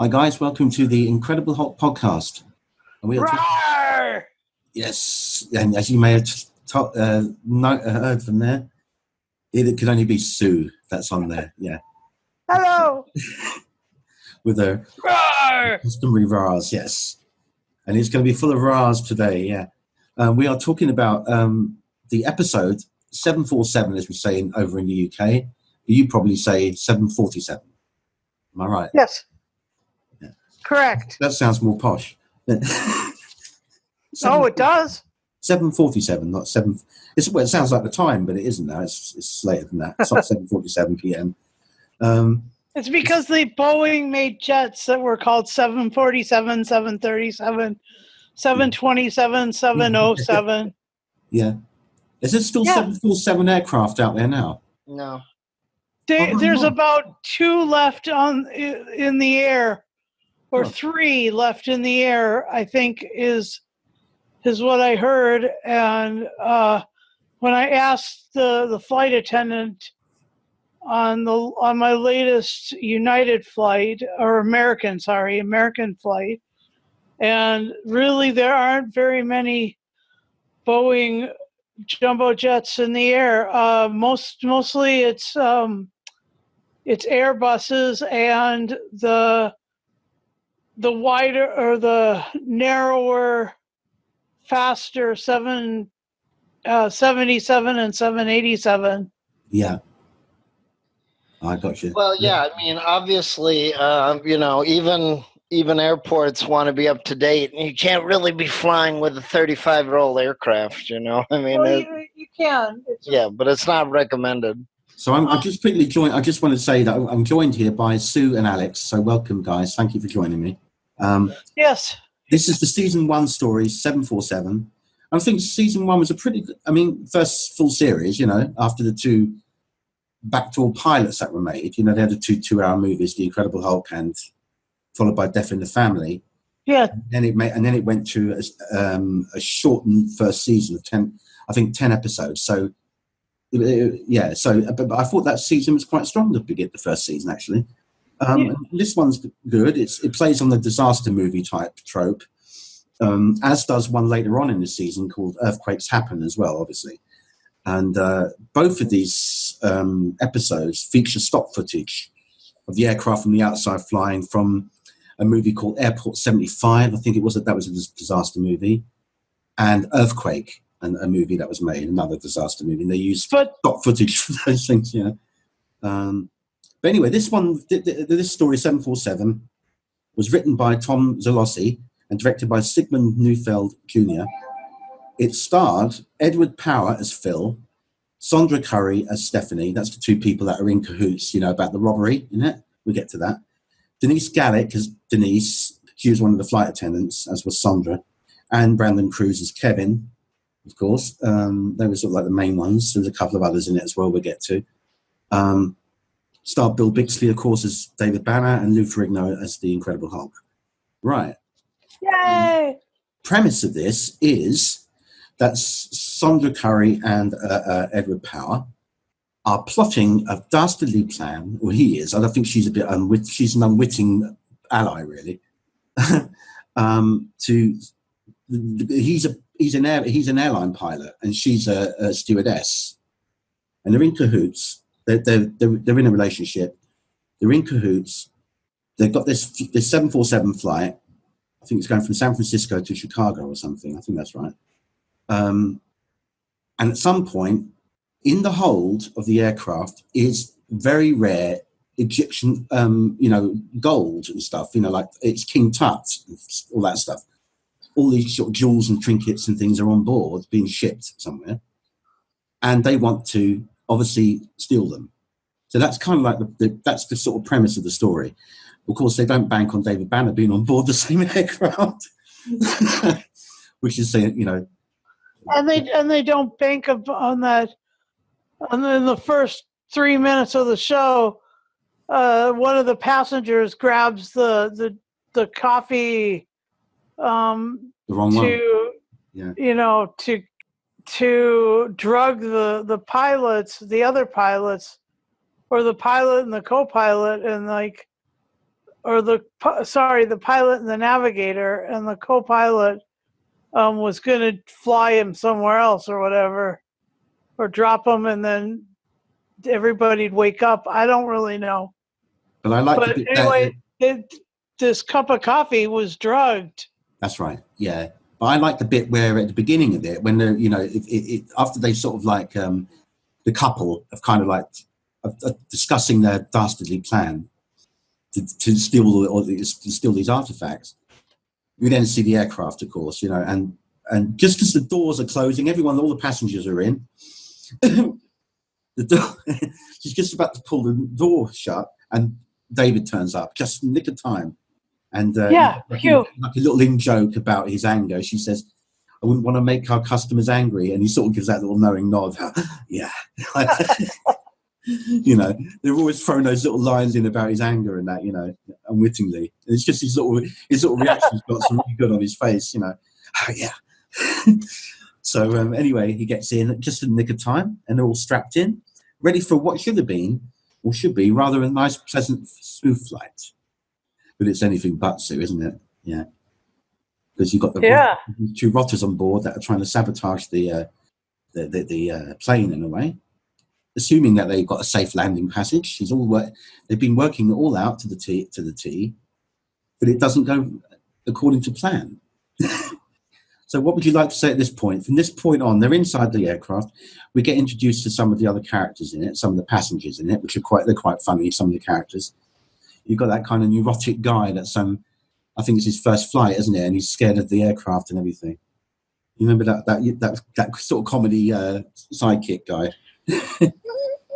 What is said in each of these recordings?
Hi guys, welcome to the Incredible Hulk podcast. And we are yes, and as you may have heard from there, it could only be Sue that's on there. Yeah. Hello. With her customary R's, yes. And it's going to be full of R's today. Yeah. We are talking about the episode 747, as we say over in the UK. You probably say 747. Am I right? Yes. Yeah. Correct. That sounds more posh. It does. 7:47, not 7. It sounds like the time, but it isn't now. It's later than that. It's not 7:47 p.m. It's because the Boeing made jets that were called 747, 737, 727, 707. Yeah. Is there still 747 aircraft out there now? No. There's about 2 left in the air, or 3 left in the air, I think is what I heard. And when I asked the flight attendant on my latest United flight, or American flight, and really there aren't very many Boeing jumbo jets in the air. Mostly it's Airbuses and the wider or the narrower, faster 777 and 787. Yeah. I got you. Well, yeah, I mean, obviously, even airports want to be up to date, and you can't really be flying with a 35-year-old aircraft, I mean, well, you can. But it's not recommended. So I just quickly joined. I just want to say that I'm joined here by Sue and Alex. So welcome, guys. Thank you for joining me. Yes. This is the season 1 story, 747. I think season 1 was a pretty good, first full series, after the 2 backdoor pilots that were made. They had the 2 2-hour movies, The Incredible Hulk and followed by Death in the Family. Yeah. And then it went to a shortened first season of 10 episodes. So, but I thought that season was quite strong to begin the first season, actually. This one's good. It plays on the disaster movie type trope, as does one later on in the season called Earthquakes Happen as well, obviously. And both of these episodes feature stock footage of the aircraft from the outside flying from a movie called Airport 75. I think that was a disaster movie, and Earthquake, and a movie that was made, another disaster movie. And they used stock footage for those things, But anyway, this story, 747, was written by Tom Zalossi and directed by Sigmund Neufeld Jr. It starred Edward Power as Phil, Sondra Curry as Stephanie. That's the 2 people that are in cahoots, about the robbery, We'll get to that. Denise Gallick as Denise. She was one of the flight attendants, as was Sondra. And Brandon Cruz as Kevin, of course. They were sort of like the main ones. There's a couple of others in it as well we'll get to. Starred Bill Bixby, of course, as David Banner, and Lou Ferrigno as the Incredible Hulk. Right. Yay! Premise of this is that Sondra Curry and Edward Power are plotting a dastardly plan. Well, he is. I don't think she's she's an unwitting ally, really. He's an airline pilot, and she's a stewardess, and they're in cahoots. They're in a relationship. They're in cahoots. They've got this 747 flight. I think it's going from San Francisco to Chicago or something. I think that's right. And at some point, in the hold of the aircraft is very rare Egyptian, gold and stuff. Like it's King Tut, all that stuff. All these sort of jewels and trinkets and things are on board, being shipped somewhere, and they want to obviously steal them. So that's kind of like that's the sort of premise of the story. Of course, they don't bank on David Banner being on board the same aircraft, which is saying, And they don't bank on that. And then the first 3 minutes of the show, one of the passengers grabs the coffee. The wrong one. To drug the pilots, the other pilots, or the pilot and the co-pilot, and the pilot and the navigator, and the co-pilot was going to fly him somewhere else or whatever, or drop him, and then everybody'd wake up. I don't really know. But I like But anyway, this cup of coffee was drugged. That's right. Yeah. But I like the bit where at the beginning of it, when they're, after they sort of like the couple of kind of like discussing their dastardly plan to steal these artifacts. We then see the aircraft, of course, and just as the doors are closing, all the passengers are in. The door, she's just about to pull the door shut, and David turns up just in the nick of time. And like a little in-joke about his anger, she says, "I wouldn't want to make our customers angry," and he sort of gives that little knowing nod. Yeah. They've always thrown those little lines in about his anger and that, unwittingly. And it's just his little reaction's got some really good on his face, Yeah. So anyway, he gets in just in the nick of time, and they're all strapped in, ready for what should be rather a nice, pleasant, smooth flight. But it's anything but so, isn't it? Yeah. Because you've got the two rotters on board that are trying to sabotage the plane in a way. Assuming that they've got a safe landing passage, they've been working it all out to the T, but it doesn't go according to plan. So, what would you like to say at this point? From this point on, they're inside the aircraft. We get introduced to some of the other characters in it, some of the passengers in it, which they're quite funny. Some of the characters. You've got that kind of neurotic guy that's I think it's his first flight, isn't it? And he's scared of the aircraft and everything. You remember that sort of comedy sidekick guy?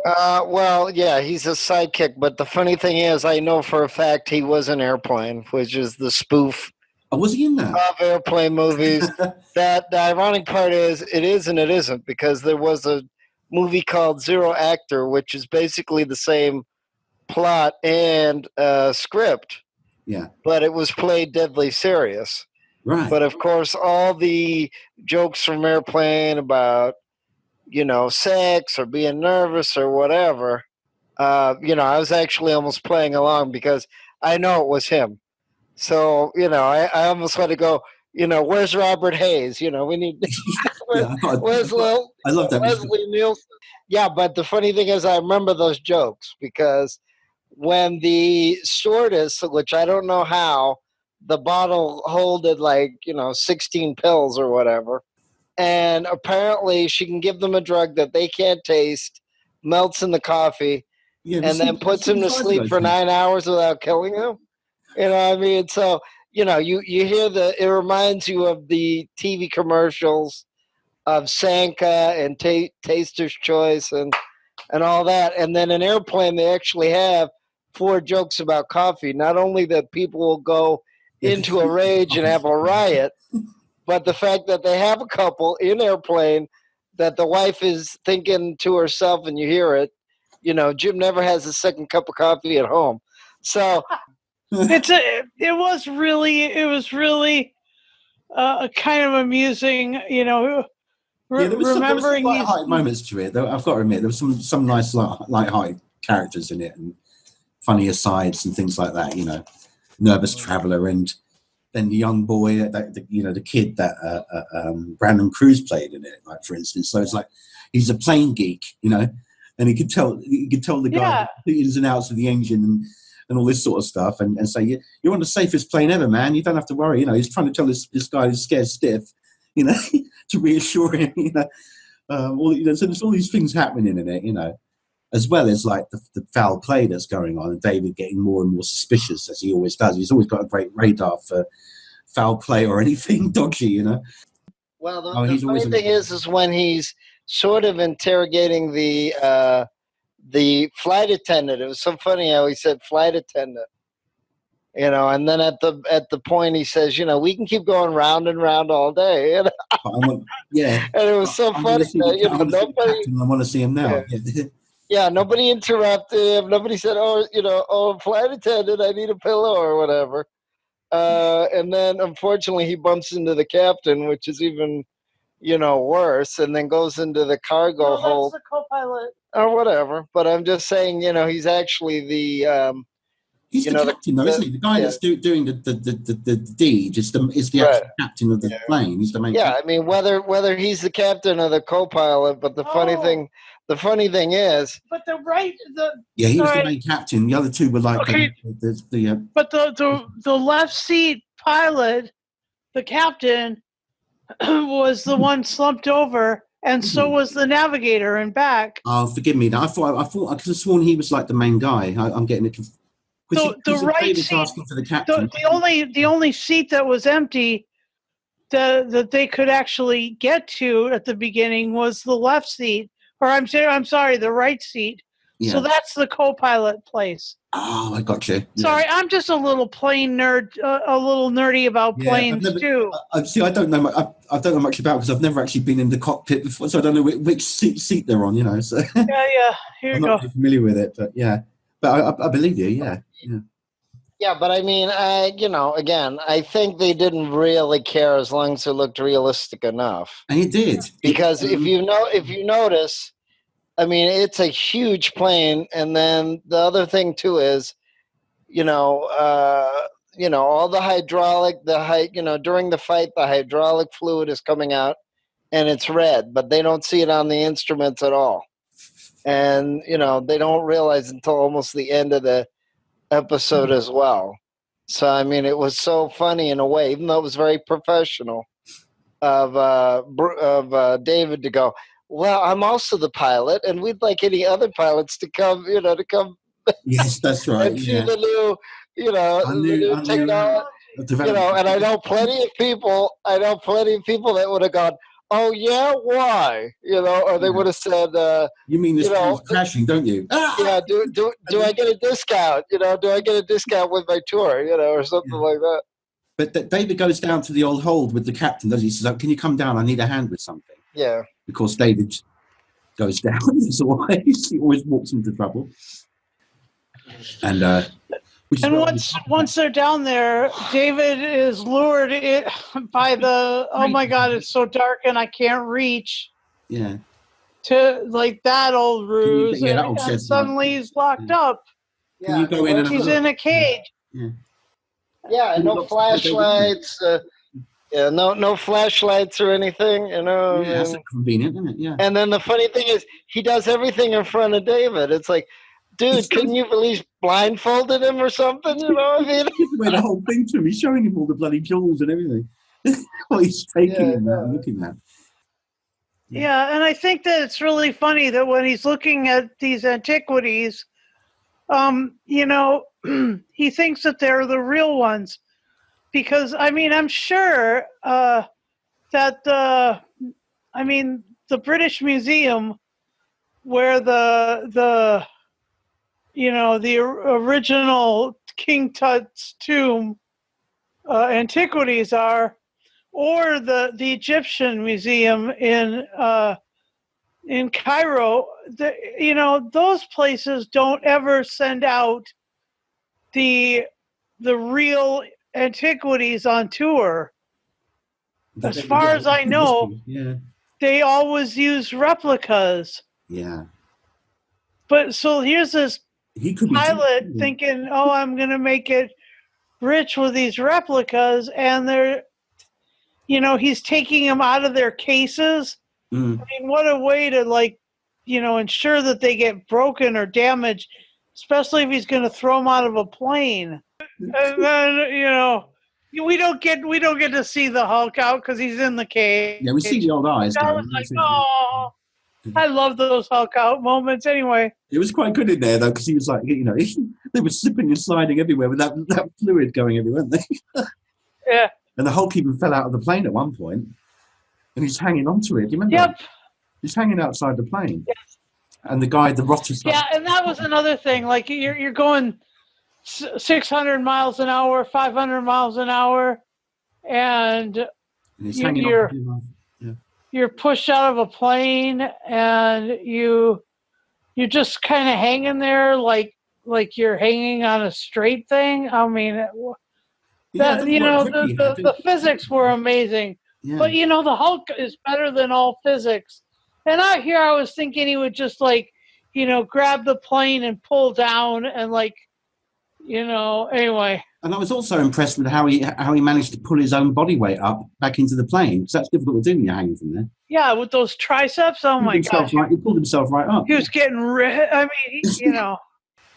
Well, yeah, he's a sidekick, but the funny thing is, I know for a fact he was an Airplane, which is the spoof. Oh, was he in that? Of airplane movies. That the ironic part is, it is and it isn't, because there was a movie called Zero Actor, which is basically the same plot and script. Yeah. But it was played deadly serious. Right. But of course, all the jokes from Airplane about, sex or being nervous or whatever, I was actually almost playing along because I know it was him. So, I almost want to go, where's Robert Hayes? We need, where's I love that. Leslie Nielsen? Yeah, but the funny thing is I remember those jokes because when the stewardess, which I don't know how, the bottle holded 16 pills or whatever, and apparently she can give them a drug that they can't taste, melts in the coffee, and then puts them to sleep for 9 hours without killing them. You know what I mean? So, you hear it reminds you of the TV commercials of Sanka and Taster's Choice and all that. And then in Airplane, they actually have 4 jokes about coffee. Not only that people will go into a rage and have a riot, but the fact that they have a couple in Airplane that the wife is thinking to herself, and you hear it, Jim never has a second cup of coffee at home. So it was really kind of amusing, there was remembering some light-hearted moments to it. I've got to admit, there was some nice light-hearted characters in it, and funny asides and things like that. Nervous traveller, and then the young boy, the kid that Brandon Cruz played in it, like for instance. So it's like he's a plane geek, and he could tell the guy the ins and outs of the engine and all this sort of stuff, and say, you're on the safest plane ever, man. You don't have to worry. He's trying to tell this guy who's scared stiff, to reassure him. So there's all these things happening in it, as well as like the foul play that's going on, and David getting more and more suspicious as he always does. He's always got a great radar for foul play or anything dodgy, Well, the funny thing is when he's sort of interrogating the flight attendant. It was so funny how he said flight attendant, and then at the point he says, we can keep going round and round all day. Yeah. And it was so funny. I want to see him now. Yeah. Yeah, nobody interrupted him. Nobody said, flight attendant, I need a pillow or whatever. And then unfortunately he bumps into the captain, which is even, worse, and then goes into the cargo hold. That's the co-pilot. Or whatever. But I'm just saying, he's actually the He's You the know, captain, though, isn't he? The guy that's doing the deed is the right. actual captain of the plane. He's the main. Yeah, captain. I mean, whether he's the captain or the co-pilot, but the funny thing is, But he was the main captain. The other two were like okay. the But the left seat pilot, the captain, was the one slumped over, and so was the navigator in back. Oh, forgive me. I thought I could have sworn he was like the main guy. I'm getting it. So the right David's seat, asking for the captain. the only seat that was empty that they could actually get to at the beginning was the left seat, or I'm sorry, the right seat. Yeah. So that's the co-pilot place. Oh, I got you. Yeah. Sorry, I'm just a little plane nerd, a little nerdy about planes too. See, I don't know. I don't know much about because I've never actually been in the cockpit before, so I don't know which seat they're on. You know, so yeah. Here you go. I'm not familiar with it, but yeah. But I believe you. Yeah. Yeah, but I mean, again, I think they didn't really care as long as it looked realistic enough. And it did. Because if you notice, I mean, it's a huge plane, and then the other thing too is, all the hydraulic, during the fight, the hydraulic fluid is coming out, and it's red, but they don't see it on the instruments at all, and they don't realize until almost the end of the episode as well. So I mean, it was so funny in a way, even though it was very professional of David to go, well, I'm also the pilot, and we'd like any other pilots to come. Yes, that's right. And see the new, the new technology. And I know plenty of people. That would have gone, oh yeah, why? Or they would have said, you mean this plane's crashing, don't you? Yeah. Do I get a discount? Do I get a discount with my tour? Or something like that. But David goes down to the old hold with the captain, doesn't he? He says, "Can you come down? I need a hand with something." Yeah. Of course, David goes down. He always walks into trouble. And once they're down there, David is lured by the, oh my God, it's so dark and I can't reach. Yeah. To like that old ruse, and suddenly he's locked up. Yeah. Can you go in? He's in a cage. Yeah. Yeah, and no flashlights. No flashlights or anything. Yeah, that's convenient, isn't it? Yeah. And then the funny thing is, he does everything in front of David. It's like, dude, couldn't you at least blindfolded him or something? You know what I mean? He's the whole thing to him. He's showing him all the bloody jewels and everything. What he's taking him and looking at. Yeah, and I think that it's really funny that when he's looking at these antiquities, he thinks that they're the real ones. Because, I mean, I'm sure that the British Museum, where the original King Tut's tomb antiquities are, or the Egyptian Museum in Cairo, those places don't ever send out the real antiquities on tour. As far as I know, they always use replicas. Yeah. But so here's this pilot thinking, oh, I'm going to make it rich with these replicas, and they're, he's taking them out of their cases. I mean, what a way to ensure that they get broken or damaged, especially if he's going to throw them out of a plane. And then, we don't get to see the Hulk out because he's in the cage. Yeah, we see the old eyes. I was like, oh, I love those Hulk out moments anyway. It was quite good in there, though, because he was like, they were slipping and sliding everywhere with that fluid going everywhere, weren't they? Yeah. And the Hulk even fell out of the plane at one point, and he's hanging onto it. Do you remember? Yep. He's hanging outside the plane. Yes. And the guy, the rotter. Yeah, and that was another thing. Like, you're going 600 miles an hour, 500 miles an hour, and you're pushed out of a plane, and you're just kind of hanging there like you're hanging on a straight thing. I mean, the physics were amazing. Yeah. But the Hulk is better than all physics. And out here, I was thinking he would just grab the plane and pull down and Anyway. And I was also impressed with how he managed to pull his own body weight up back into the plane, because that's difficult to do when you're hanging from there. Yeah, with those triceps. Oh my gosh! He pulled himself right up. He was getting I mean,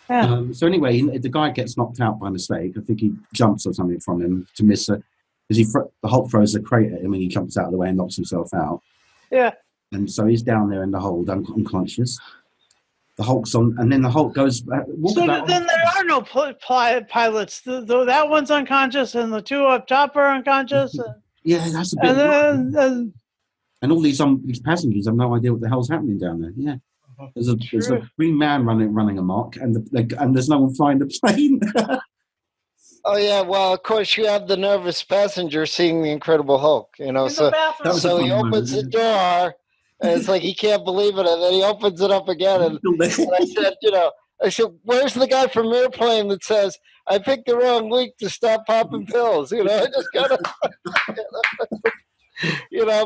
Yeah. So anyway, the guy gets knocked out by mistake. I think he jumps or something from him to miss it, because the Hulk throws a crate at him and he jumps out of the way and knocks himself out. Yeah. And so he's down there in the hold, unconscious. The Hulk's on, and then the Hulk goes. So then there are no pilots. That one's unconscious, and the two up top are unconscious. Yeah, that's a bit. And all these passengers have no idea what the hell's happening down there. Yeah, there's a green man running amok, and there's no one flying the plane. Oh yeah, well of course you have the nervous passenger seeing the Incredible Hulk, so he opens the door. And it's like he can't believe it, and then he opens it up again. And I said, "Where's the guy from Airplane that says I picked the wrong week to stop popping pills?" I just kind of,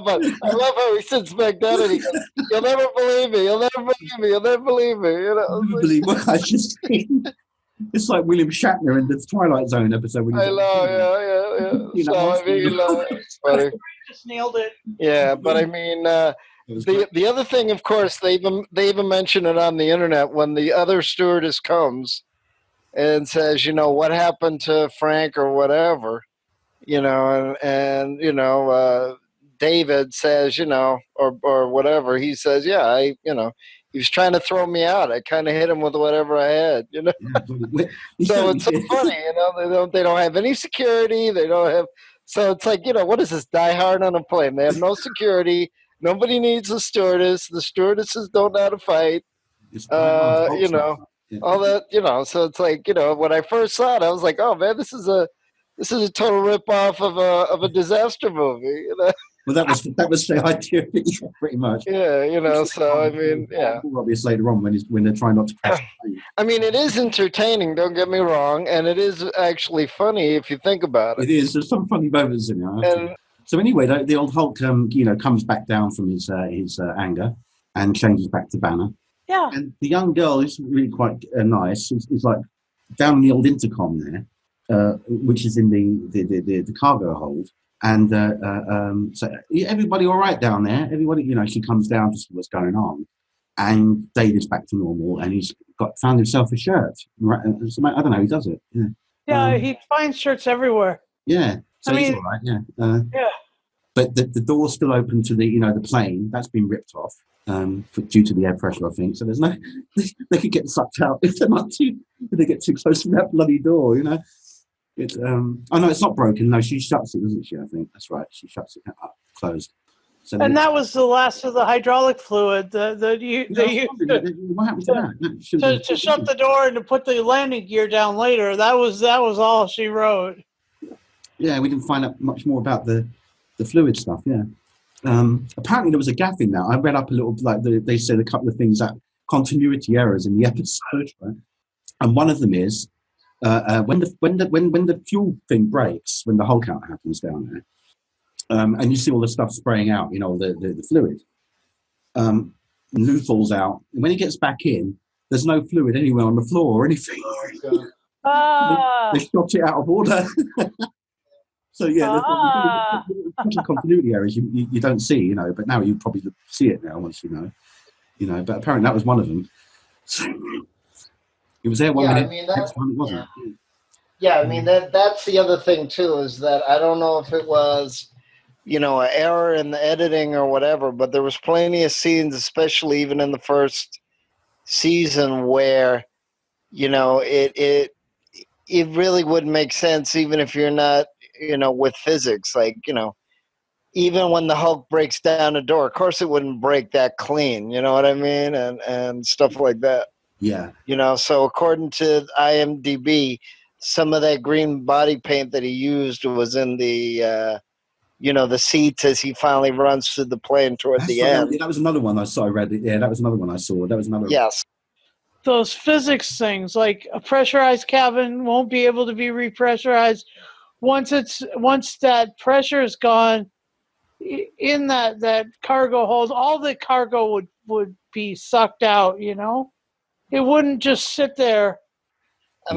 But I love how he sits back down and he goes, "You'll never believe me. You'll never believe me. You'll never believe me." Believe what I just seen. It's like William Shatner in the Twilight Zone episode. I know, yeah. So I mean, it's funny. Just nailed it. Yeah, but I mean. The other thing, of course, they even mention it on the internet when the other stewardess comes and says, what happened to Frank or whatever, and David says, or whatever, he says, yeah, he was trying to throw me out. I kind of hit him with whatever I had, So it's so funny, they don't have any security. They don't have, so it's like, what is this, Die Hard on a plane? They have no security. Nobody needs a stewardess. The stewardesses don't know how to fight. All that, so it's like, when I first saw it, I was like, oh man, this is a total ripoff of a disaster movie. Well, that was the idea, pretty much. Yeah, so I mean, yeah. Obvious later on when they're trying not to crash. I mean, it is entertaining. Don't get me wrong, and it is actually funny if you think about it. It is. There's some funny moments in it. So anyway, the old Hulk, comes back down from his anger and changes back to Banner. Yeah. And the young girl is really quite nice. Is like down the old intercom there, which is in the cargo hold. And so everybody all right down there? Everybody, she comes down to see what's going on. And David's back to normal, and he's found himself a shirt. Right? I don't know. He does it. Yeah. Yeah, he finds shirts everywhere. Yeah. So he's all right, yeah. But the door's still open to the plane. That's been ripped off due to the air pressure, I think. So there's no, they could get sucked out if they get too close to that bloody door, It's no, it's not broken. No, she shuts it, doesn't she? I think that's right. She shuts it up, closed. So that was the last of the hydraulic fluid that you what happened to that? To shut the door and to put the landing gear down later. That was all she wrote. Yeah, we didn't find out much more about the fluid stuff. Yeah, apparently there was a gaffe in that. I read up a little, they said a couple of things, that continuity errors in the episode, right? And one of them is when the fuel thing breaks, when the Hulk out happens down there, and you see all the stuff spraying out, the fluid. Lou falls out, and when he gets back in, there's no fluid anywhere on the floor or anything. They shot it out of order. So yeah, there's continuity errors you don't see, but now you probably see it now once you know. But apparently that was one of them. So, it was there one minute, next one it wasn't. Yeah, I mean that's the other thing too, is that I don't know if it was, an error in the editing or whatever, but there was plenty of scenes, especially even in the first season, where, it really wouldn't make sense even if you're not, with physics, even when the Hulk breaks down a door, of course it wouldn't break that clean, you know what I mean? And stuff like that. Yeah. So according to IMDb, some of that green body paint that he used was in the, the seats as he finally runs through the plane toward the end. That was another one I saw. I read it. Yeah, that was another one I saw. That was another. Yes. Those physics things, like a pressurized cabin won't be able to be repressurized. Once that pressure is gone in that cargo hold, all the cargo would be sucked out, It wouldn't just sit there I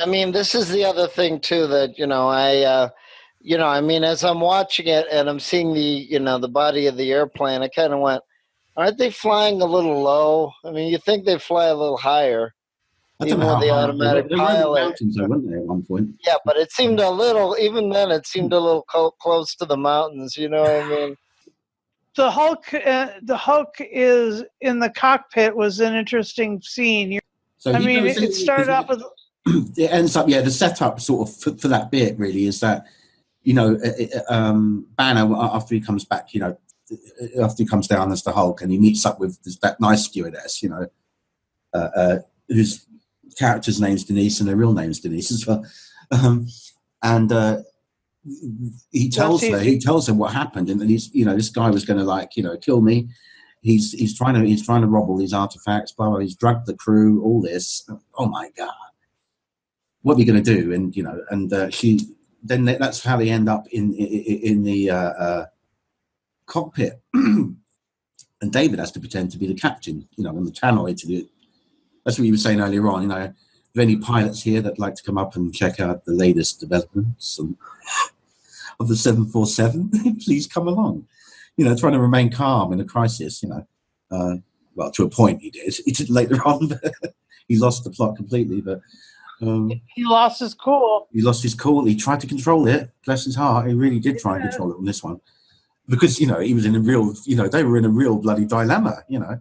mean, this is the other thing too that I mean, as I'm watching it and I'm seeing the body of the airplane, I kind of went, aren't they flying a little low? I mean, you think they fly a little higher, I don't even know with how the high automatic they were in the pilot. mountains, though, weren't they, at one point? Yeah, but it seemed a little. Even then, it seemed a little close to the mountains. You know what I mean? The Hulk is in the cockpit was an interesting scene. So I mean, it started off with. It ends up, the setup sort of for that bit really is that, Banner, after he comes back, after he comes down as the Hulk and he meets up with that nice stewardess, whose character's name's Denise and her real name's Denise as well. And he tells her what happened, and he's, this guy was going to kill me. He's trying to rob all these artifacts, blah, blah, he's drugged the crew, all this. Oh my God. What are we going to do? And that's how they end up in the cockpit. And David has to pretend to be the captain, on the tannoy to do it. That's what you were saying earlier on. Are there any pilots here that'd like to come up and check out the latest developments of the 747? Please come along. Trying to remain calm in a crisis. Well, to a point he did. He did later on. He lost the plot completely, but. He lost his cool. He lost his cool. He tried to control it. Bless his heart. He really did try and control it on this one, because he was in a real. They were in a real bloody dilemma. Yeah.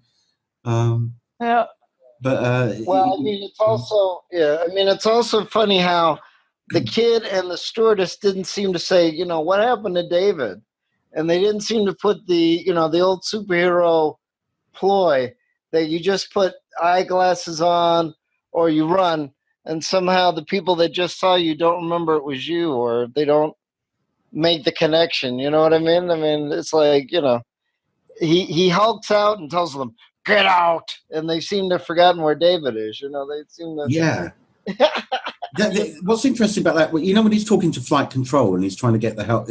But well, I mean, it's also it's also funny how the kid and the stewardess didn't seem to say, what happened to David, and they didn't seem to put the the old superhero ploy that you just put eyeglasses on or you run. And somehow the people that just saw you don't remember it was you, or they don't make the connection. You know what I mean? I mean, it's like, he hulks out and tells them, get out. And they seem to have forgotten where David is. They seem to. Yeah. What's interesting about that, when he's talking to flight control and he's trying to get the help,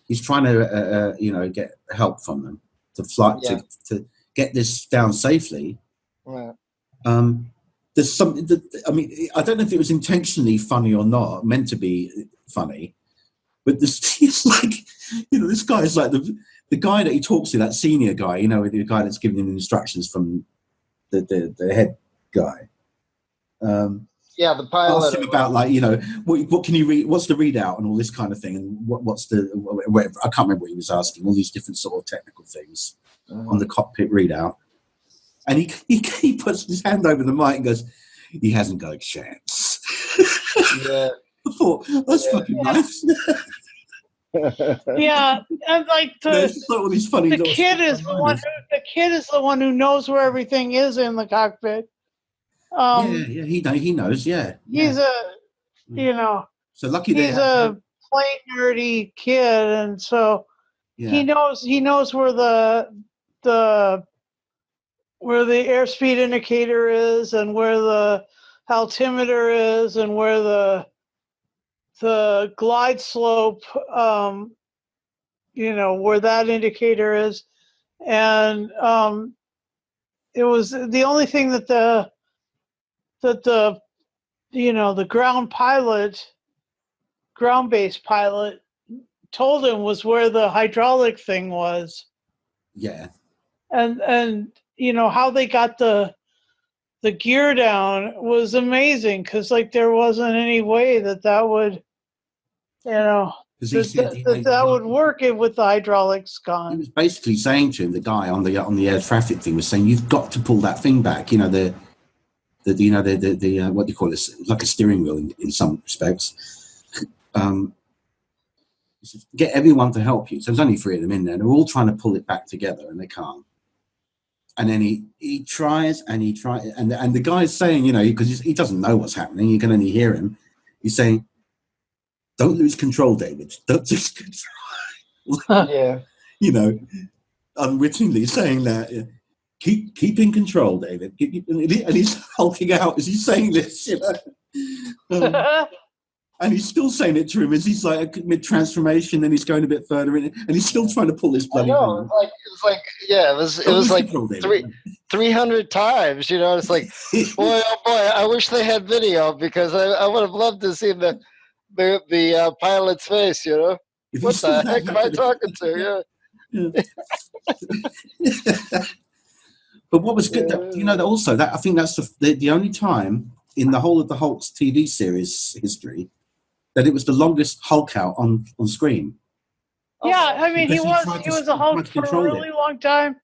he's trying to, get help from them to to get this down safely. Right. There's something that, I don't know if it was intentionally funny or not, meant to be funny, but it's like, this guy is like the guy that he talks to, that senior guy, the guy that's giving him instructions from the head guy. The pilot. Asked him about what can you read? What's the readout and all this kind of thing, and what's the whatever, I can't remember what he was asking. All these different sort of technical things on the cockpit readout. And he puts his hand over the mic and goes, he hasn't got a chance. Yeah. I thought, that's fucking nice. Yeah, and like all these funny the kid is the one who knows where everything is in the cockpit. He knows. Yeah, he's So lucky he's a plain nerdy kid, and so he knows where the airspeed indicator is, and where the altimeter is, and where the glide slope, where that indicator is. And it was the only thing that the ground-based pilot told him was where the hydraulic thing was. Yeah. And how they got the gear down was amazing, because there wasn't any way that would that would work with the hydraulics gone. He was basically saying to him, the guy on the air traffic thing was saying, you've got to pull that thing back. The what do you call it? Like a steering wheel in some respects. Get everyone to help you. So there's only 3 of them in there. And they're all trying to pull it back together, and they can't. And then he tries and he tries, and the guy's saying, because he doesn't know what's happening, you can only hear him. He's saying, "Don't lose control, David. Don't lose control." Yeah. Unwittingly saying that. Yeah. Keep in control, David. And he's hulking out as he's saying this, and he's still saying it to him as he's like mid-transformation, and he's going a bit further in, and he's still trying to pull this bloody. I know, it was like 3. 300 times. You know, it's like, boy, oh boy, I wish they had video because I would have loved to see the pilot's face. You know, If you what saw the that, heck am I talking to? Yeah. Yeah. But what was good, that, you know, that also that I think that's the only time in the whole of the Hulk's TV series history that it was the longest Hulk out on screen. Yeah, I mean, he was a Hulk for a really long time,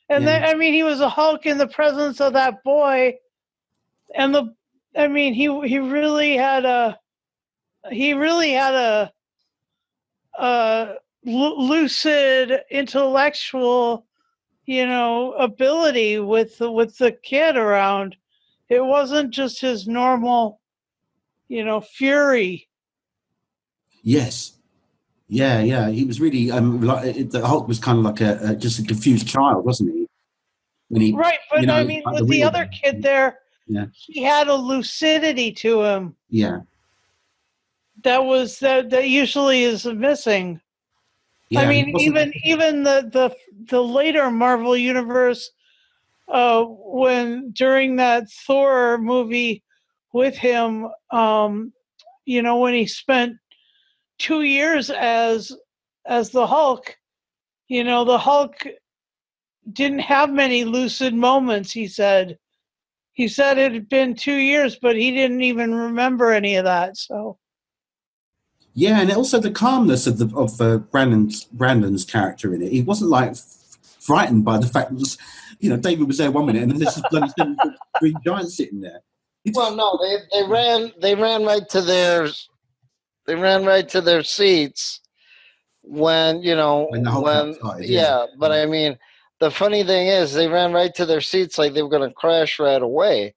and then I mean, he was a Hulk in the presence of that boy, and he really had a lucid intellectual, ability with the kid around. It wasn't just his normal, fury. Yes. Yeah. He was really the Hulk was kind of like just a confused child, wasn't he? When he right, but I mean, with the other kid there, he had a lucidity to him. Yeah. That usually is missing. Yeah, I mean, even the later Marvel universe, when during that Thor movie with him, when he spent 2 years as the Hulk, the Hulk didn't have many lucid moments. He said it had been 2 years, but he didn't even remember any of that. So. Yeah, and also the calmness of Brandon's character in it. He wasn't like frightened by the fact that David was there 1 minute and then this is bloody green giant sitting there. Well, no, they ran right to their seats when the whole started, but I mean, the funny thing is they ran right to their seats like they were going to crash right away,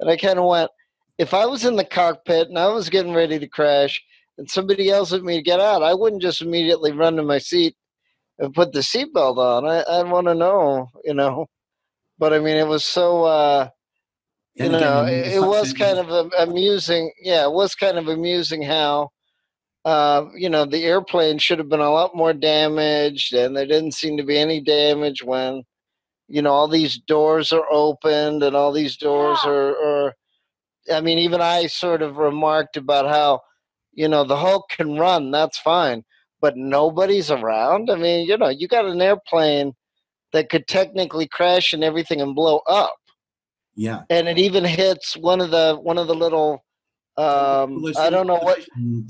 and I kind of went, if I was in the cockpit and I was getting ready to crash and somebody else with me to get out, I wouldn't just immediately run to my seat and put the seatbelt on. I'd want to know, but I mean, it was so it was kind of amusing. Yeah, it was kind of amusing how the airplane should have been a lot more damaged, and there didn't seem to be any damage when, all these doors are opened and all these doors are. I mean, even I sort of remarked about how, the Hulk can run, that's fine, but nobody's around. I mean, you got an airplane that could technically crash and everything and blow up. Yeah. And it even hits one of the little I don't know what.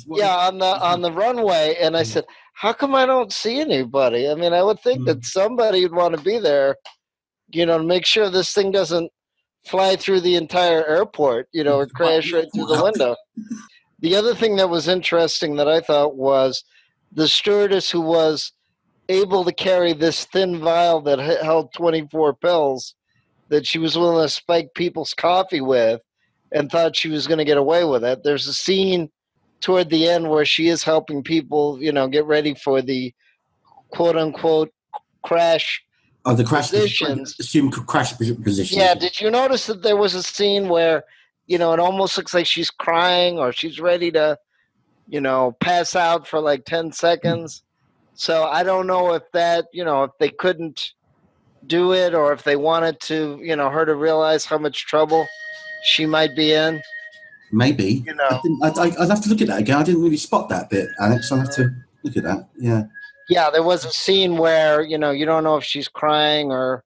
Yeah, on the runway, and I said, "How come I don't see anybody?" I mean, I would think that somebody would want to be there, to make sure this thing doesn't fly through the entire airport, or crash right through the window. The other thing that was interesting that I thought was the stewardess who was able to carry this thin vial that held 24 pills that she was willing to spike people's coffee with, and thought she was going to get away with it. There's a scene toward the end where she is helping people, get ready for the quote-unquote crash positions. Assumed crash positions. Yeah, did you notice that there was a scene where, it almost looks like she's crying or she's ready to, pass out for like 10 seconds? So I don't know if that, if they couldn't do it or if they wanted to, her to realize how much trouble she might be in. Maybe. I'd have to look at that again. I didn't really spot that bit, Alex. I'll have to look at that. Yeah. Yeah, there was a scene where, you don't know if she's crying or.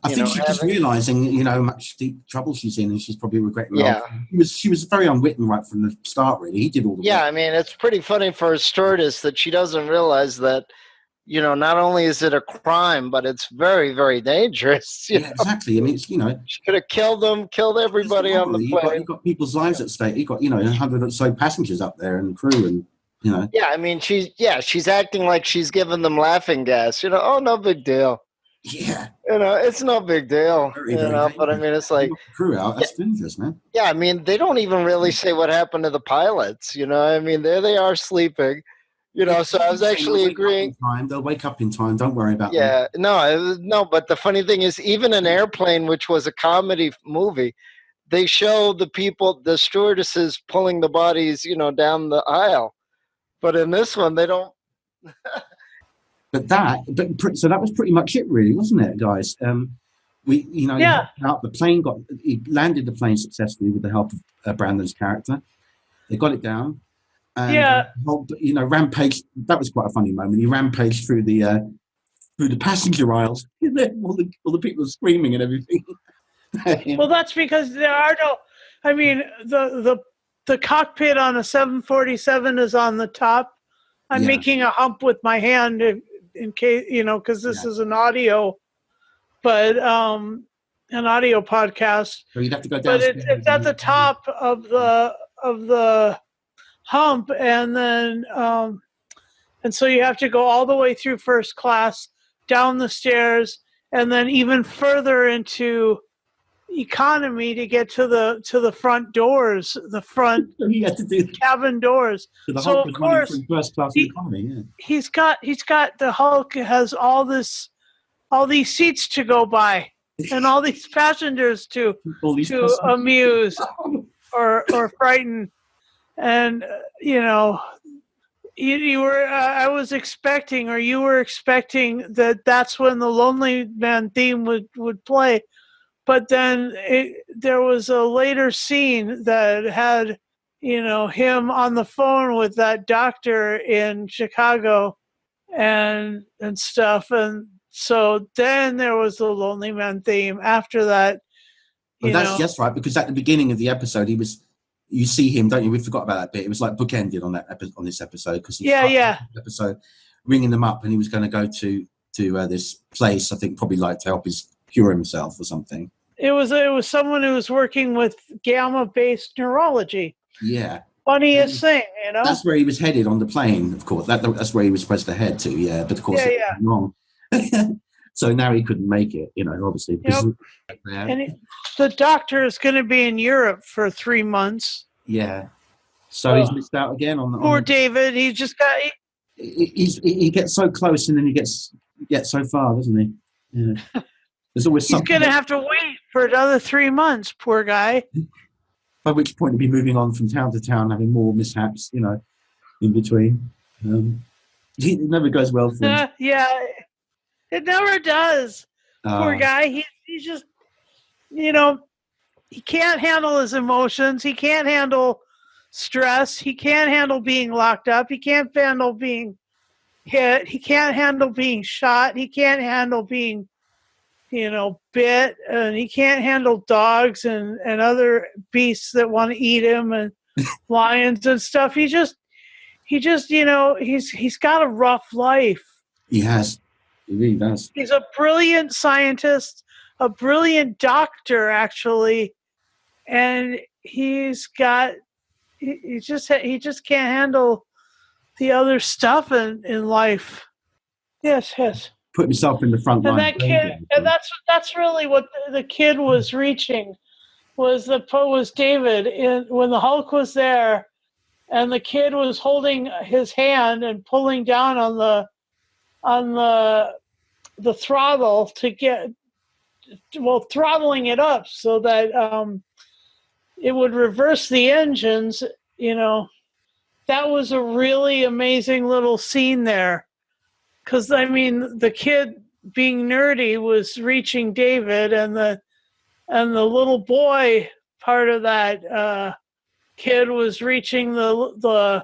I think she's just realizing, how much deep trouble she's in, and she's probably regretting. Yeah. She was very unwitting right from the start. Really, he did all the work. I mean, it's pretty funny for a stewardess that she doesn't realize that. Not only is it a crime, but it's very, very dangerous. Exactly. I mean, it's, she could have killed everybody on the plane. You've got people's lives at stake. You've got, 100 or so passengers up there and crew and, Yeah, I mean, she's acting like she's giving them laughing gas. Oh, no big deal. Yeah. It's no big deal. Very but I mean, it's like crew out. That's dangerous, man. Yeah, I mean, they don't even really say what happened to the pilots. I mean, there they are sleeping. So I was actually agreeing. They'll wake up in time. Don't worry about them. Yeah, no. But the funny thing is, even an airplane, which was a comedy movie, they show the stewardesses pulling the bodies, down the aisle. But in this one, they don't. So that was pretty much it, really, wasn't it, guys? Yeah. He landed the plane successfully with the help of Brandon's character. They got it down, and rampaged. That was quite a funny moment. He rampaged through the passenger aisles. All the people screaming and everything. Well, that's because there are no. I mean, the cockpit on a 747 is on the top. I'm making a hump with my hand in case because this is an audio, but an audio podcast. So you'd have to go down. But it's at the top of the hump, and then and so you have to go all the way through first class, down the stairs, and then even further into economy to get to the front doors, the front cabin doors. So of course, first class economy. He's got the Hulk has all these seats to go by, and all these passengers to amuse or frighten, and you were I was expecting, or you were expecting that's when the Lonely Man theme would play. But then there was a later scene that had, him on the phone with that doctor in Chicago and stuff. And so then there was the Lonely Man theme after that. That's right, because at the beginning of the episode, you see him, don't you? We forgot about that bit. It was like bookended on this episode because episode ringing them up, and he was going to go to this place, I think probably like to help cure himself or something. It was someone who was working with gamma-based neurology. Yeah. Funniest thing, That's where he was headed on the plane, of course. That's where he was supposed to head to, yeah. But of course, it was wrong. So now he couldn't make it, obviously. And the doctor is going to be in Europe for 3 months. Yeah. So he's missed out again on the... Poor David. He just got... He gets so close and then he gets so far, doesn't he? Yeah. There's always something. He's going to have to wait for another 3 months, poor guy. By which point he'll be moving on from town to town, having more mishaps, in between. It never goes well for him. Yeah, it never does. Poor guy. He's just, he can't handle his emotions. He can't handle stress. He can't handle being locked up. He can't handle being hit. He can't handle being shot. He can't handle being bit, and he can't handle dogs and other beasts that want to eat him, and lions and stuff. He's got a rough life. He has. He really does. He's a brilliant scientist, a brilliant doctor, actually, and he just can't handle the other stuff in life. Yes. Put himself in the front line. And that kid, and that's really what the kid was reaching, was David when the Hulk was there, and the kid was holding his hand and pulling down on the throttle throttling it up so that it would reverse the engines. That was a really amazing little scene there. Because, the kid being nerdy was reaching David, and the little boy part of that kid was reaching the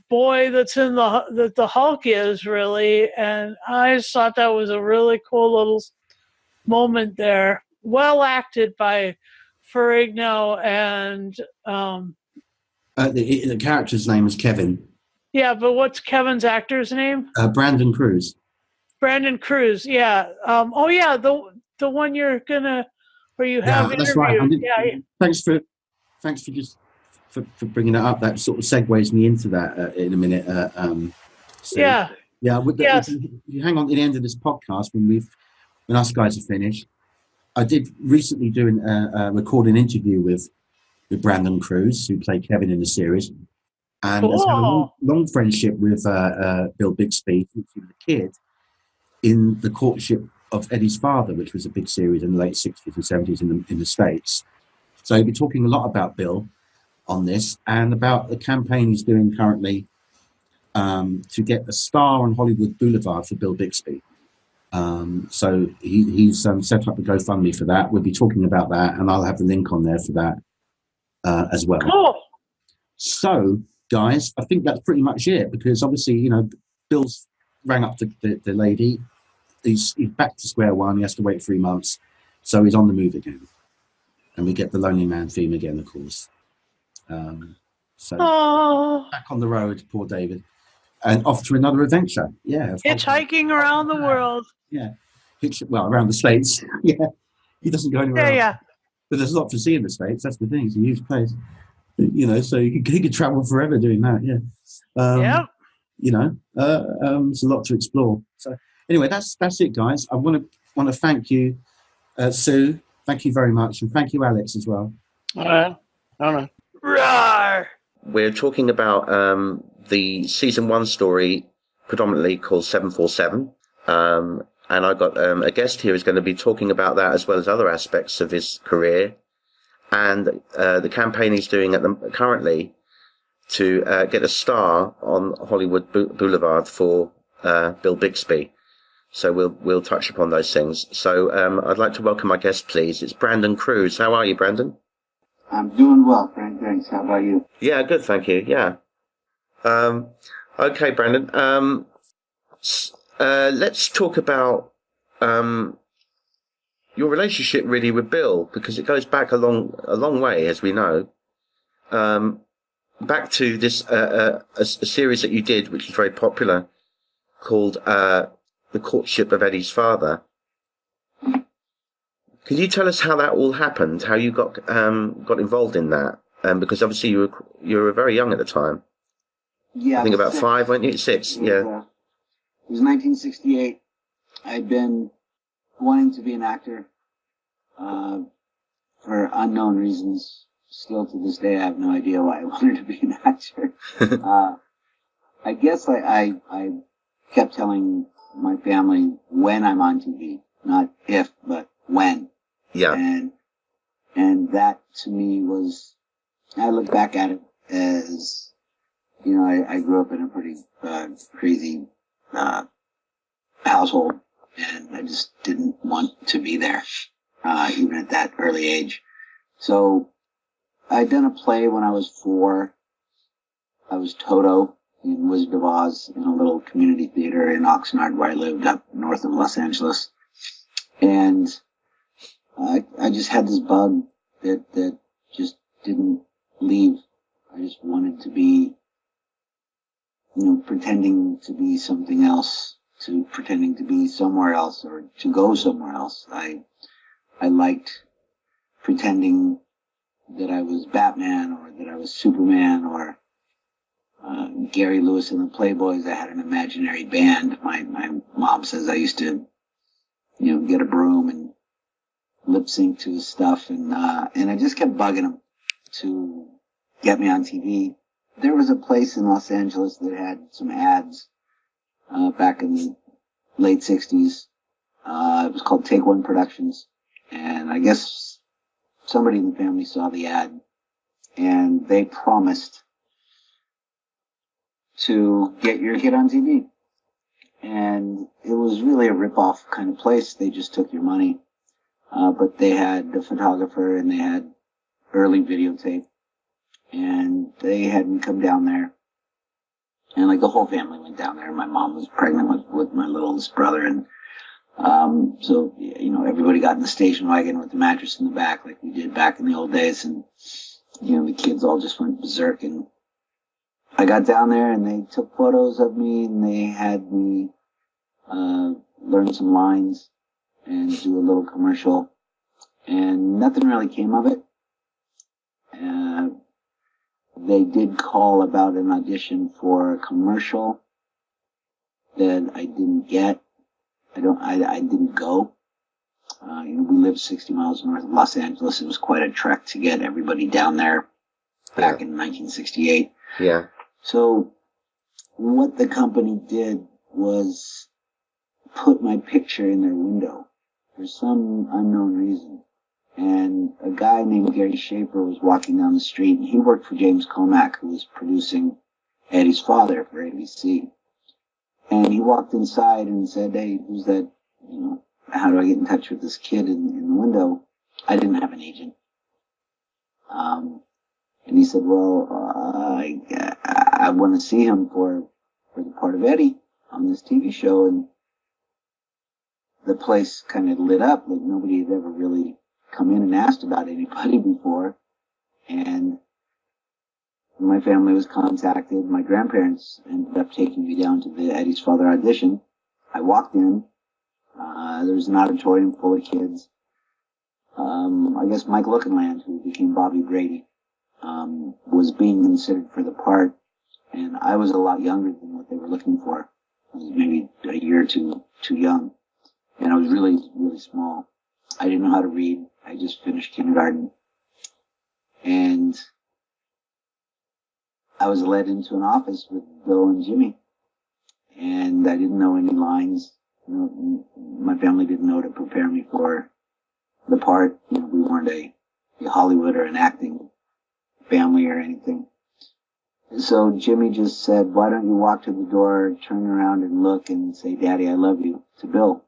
boy that's in that the Hulk is, really. And I just thought that was a really cool little moment there. Well acted by Ferrigno, and the character's name is Kevin. Yeah, but what's Kevin's actor's name? Brandon Cruz. Brandon Cruz, yeah. The one you're gonna, or you have interviewed. Right. Thanks for just for bringing that up. That sort of segues me into that in a minute. Yeah. You hang on to the end of this podcast when us guys are finished. I did recently record an interview with Brandon Cruz, who played Kevin in the series. And has had a long friendship with Bill Bixby since he was a kid in the courtship of Eddie's father, which was a big series in the late 60s and 70s in the States. So he'll be talking a lot about Bill on this and about the campaign he's doing currently to get a star on Hollywood Boulevard for Bill Bixby. So he's set up a GoFundMe for that. We'll be talking about that, and I'll have the link on there for that as well. Cool. So, guys, I think that's pretty much it, because obviously, Bill's rang up the lady. He's back to square one. He has to wait 3 months. So he's on the move again. And we get the Lonely Man theme again, of course. So back on the road, poor David. And off to another adventure. Yeah. Hitchhiking around the world. Yeah. Around the States. Yeah. He doesn't go anywhere else. Yeah. But there's a lot to see in the States. That's the thing. It's a huge place. So he could travel forever doing that. Yeah. Yep. It's a lot to explore. So anyway, that's it, guys. I want to thank you, Sue. Thank you very much, and thank you, Alex, as well. All right. Roar! We're talking about the season 1 story, predominantly called 747. And I got a guest here who's going to be talking about that as well as other aspects of his career and the campaign he's doing currently to get a star on Hollywood Boulevard for Bill Bixby. So we'll touch upon those things. So I'd like to welcome my guest, please. It's Brandon Cruz. How are you, Brandon? I'm doing well, Frank. Thanks. How about you? Yeah, good, thank you. Yeah. Okay, Brandon. Let's talk about your relationship really with Bill, because it goes back a long way, as we know. Back to this a series that you did, which is very popular, called The Courtship of Eddie's Father. Could you tell us how that all happened? How you got involved in that? Because obviously you were very young at the time. Yeah, I think about 5, weren't you? 6, yeah. It was 1968. I'd been wanting to be an actor for unknown reasons. Still to this day, I have no idea why I wanted to be an actor. I guess I kept telling my family when I'm on TV, not if, but when. Yeah. And that to me was, I look back at it as, I grew up in a pretty crazy household, and I just didn't want to be there, even at that early age. So I'd done a play when I was 4. I was Toto in Wizard of Oz in a little community theater in Oxnard, where I lived up north of Los Angeles. And I just had this bug that just didn't leave. I just wanted to be, pretending to be something else, to pretending to be somewhere else, or to go somewhere else. I liked pretending that I was Batman, or that I was Superman, or Gary Lewis and the Playboys. I had an imaginary band. My mom says I used to, get a broom and lip sync to his stuff, and I just kept bugging him to get me on TV. There was a place in Los Angeles that had some ads back in the late 60s. It was called Take One Productions, and I guess somebody in the family saw the ad, and they promised to get your kid on TV. And it was really a rip-off kind of place. They just took your money. But they had a photographer, and they had early videotape, and they had me come down there. And like the whole family went down there. My mom was pregnant with my littlest brother, and so everybody got in the station wagon with the mattress in the back, like we did back in the old days, and the kids all just went berserk. And I got down there, and they took photos of me, and they had me learn some lines and do a little commercial, and nothing really came of it. They did call about an audition for a commercial that I didn't get. I didn't go. We lived 60 miles north of Los Angeles. It was quite a trek to get everybody down there back in 1968. Yeah. So what the company did was put my picture in their window for some unknown reason. And a guy named Gary Schaefer was walking down the street, and he worked for James Comack, who was producing Eddie's Father for ABC. And he walked inside and said, "Hey, who's that how do I get in touch with this kid in the window? I didn't have an agent. And he said, well, I want to see him for the part of Eddie on this TV show. And the place kind of lit up. Like nobody had ever really come in and asked about anybody before. And my family was contacted. My grandparents ended up taking me down to the Eddie's Father audition. I walked in. There was an auditorium full of kids. I guess Mike Lookinland, who became Bobby Brady, was being considered for the part, and I was a lot younger than what they were looking for. I was maybe a year or two too young, and I was really, really small. I didn't know how to read. I just finished kindergarten, and I was led into an office with Bill and Jimmy, and I didn't know any lines. My family didn't know to prepare me for the part. We weren't a Hollywood or an acting family or anything. So Jimmy just said, why don't you walk to the door, turn around and look and say, Daddy, I love you, to Bill.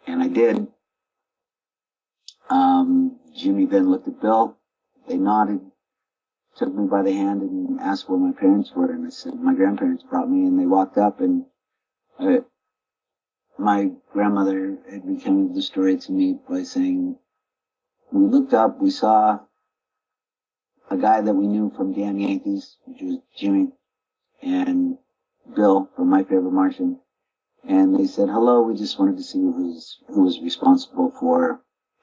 And I did. Jimmy then looked at Bill. They nodded, took me by the hand and asked where my parents were. And I said, my grandparents brought me. And they walked up, and my grandmother had recounted the story to me by saying, we looked up, we saw a guy that we knew from Damn Yankees, which was Jimmy, and Bill from My Favorite Martian. And they said, hello, we just wanted to see who was responsible for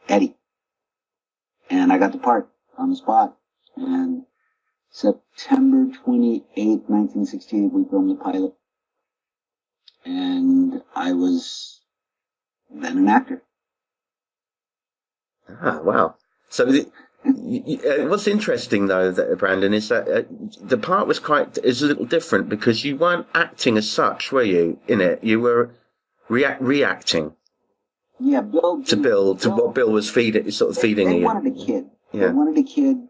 Eddie. And I got the part on the spot. And September 28th, 1968, we filmed the pilot. And I was then an actor. Ah, wow. So what's interesting, though, Brandon, is that the part is a little different because you weren't acting as such, were you, in it? You were reacting. Yeah, Bill. To what Bill was feeding They you. wanted a kid. Yeah. They wanted a kid,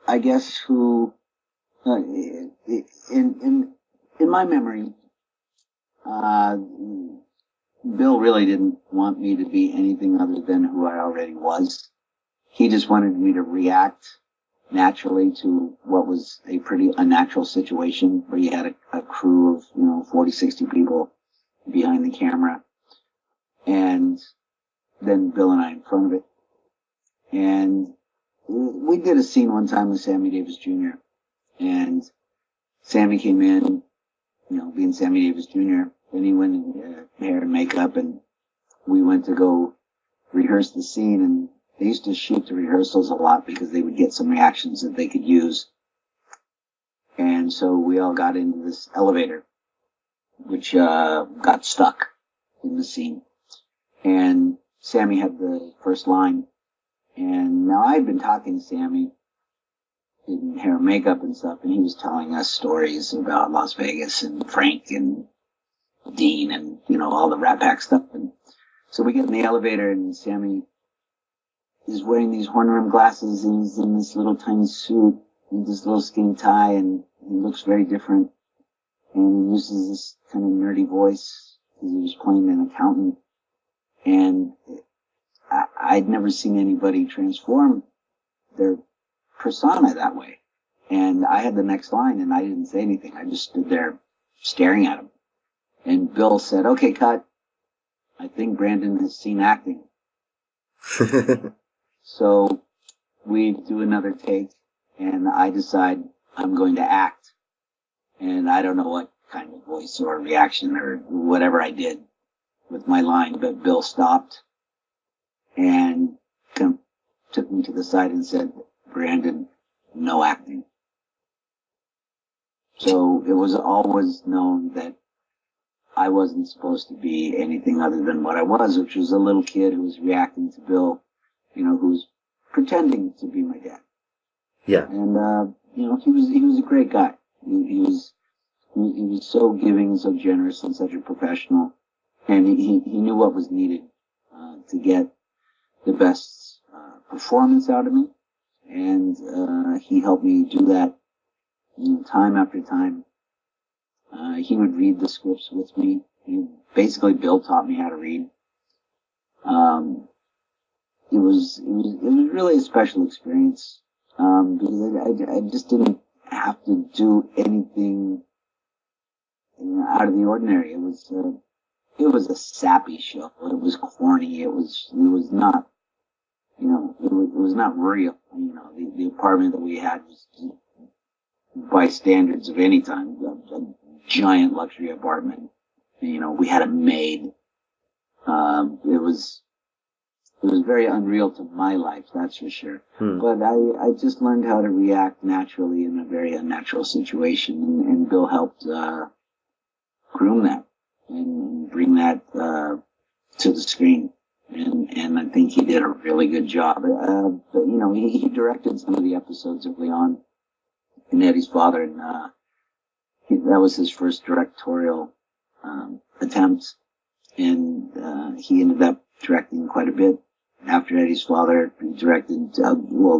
I guess, who, in my memory, Bill really didn't want me to be anything other than who I already was. He just wanted me to react naturally to what was a pretty unnatural situation where you had a crew of, 40, 60 people behind the camera. And then Bill and I in front of it. And we did a scene one time with Sammy Davis Jr. And Sammy came in, being Sammy Davis Jr. Then he went in hair and makeup, and we went to go rehearse the scene. And they used to shoot the rehearsals a lot because they would get some reactions that they could use. And so we all got into this elevator, which got stuck in the scene. And Sammy had the first line. And now I'd been talking to Sammy in hair and makeup and stuff, and he was telling us stories about Las Vegas and Frank and Dean and, all the Rat Pack stuff. And so we get in the elevator, and Sammy is wearing these horn rim glasses, and he's in this little tiny suit and this little skinny tie, and he looks very different. And he uses this kind of nerdy voice because he was playing an accountant. And I'd never seen anybody transform their persona that way. And I had the next line, and I didn't say anything. I just stood there staring at him. And Bill said, okay, cut. I think Brandon has seen acting. So we do another take, and I decide I'm going to act. And I don't know what kind of voice or reaction or whatever I did with my line, but Bill stopped and took me to the side and said, Brandon, no acting. So it was always known that I wasn't supposed to be anything other than what I was, which was a little kid who was reacting to Bill, who was pretending to be my dad. Yeah. And, he was a great guy. He was so giving, so generous, and such a professional. And he knew what was needed, to get the best, performance out of me. And, he helped me do that, time after time. He would read the scripts with me. Basically, Bill taught me how to read. it was really a special experience, because I just didn't have to do anything, out of the ordinary. It was a sappy show. It was corny. It was not, it was not real. The apartment that we had was, by standards of any time, a giant luxury apartment. We had a maid. It was very unreal to my life, that's for sure. But I just learned how to react naturally in a very unnatural situation, and Bill helped groom that and bring that to the screen. And I think he did a really good job. But he directed some of the episodes early on in Eddie's Father, and that was his first directorial attempt, and he ended up directing quite a bit after Eddie's Father. He directed,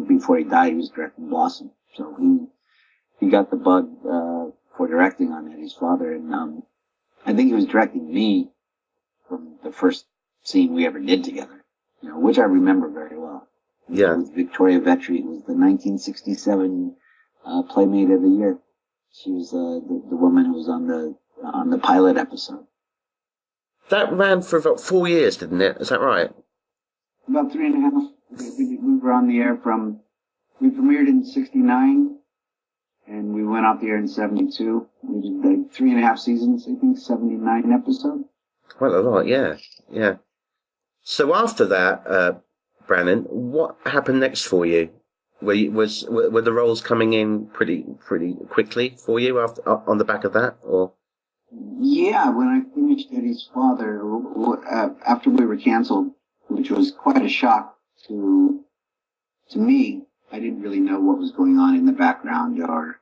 before he died, he was directing Blossom, so he got the bug for directing on Eddie's Father, and I think he was directing me from the first scene we ever did together, which I remember very well. Yeah. With Victoria Vetri, who was the 1967 Playmate of the Year. She was the woman who was on the pilot episode. That ran for about 4 years, didn't it? Is that right? About 3.5. We were on the air we premiered in 69, and we went off the air in 72. We did like 3.5 seasons, I think, 79 episodes. Quite a lot, yeah. Yeah. So after that, Brandon, what happened next for you? Were the roles coming in pretty quickly for you on the back of that, or? Yeah, when I finished Eddie's Father, after we were canceled, which was quite a shock to me. I didn't really know what was going on in the background, or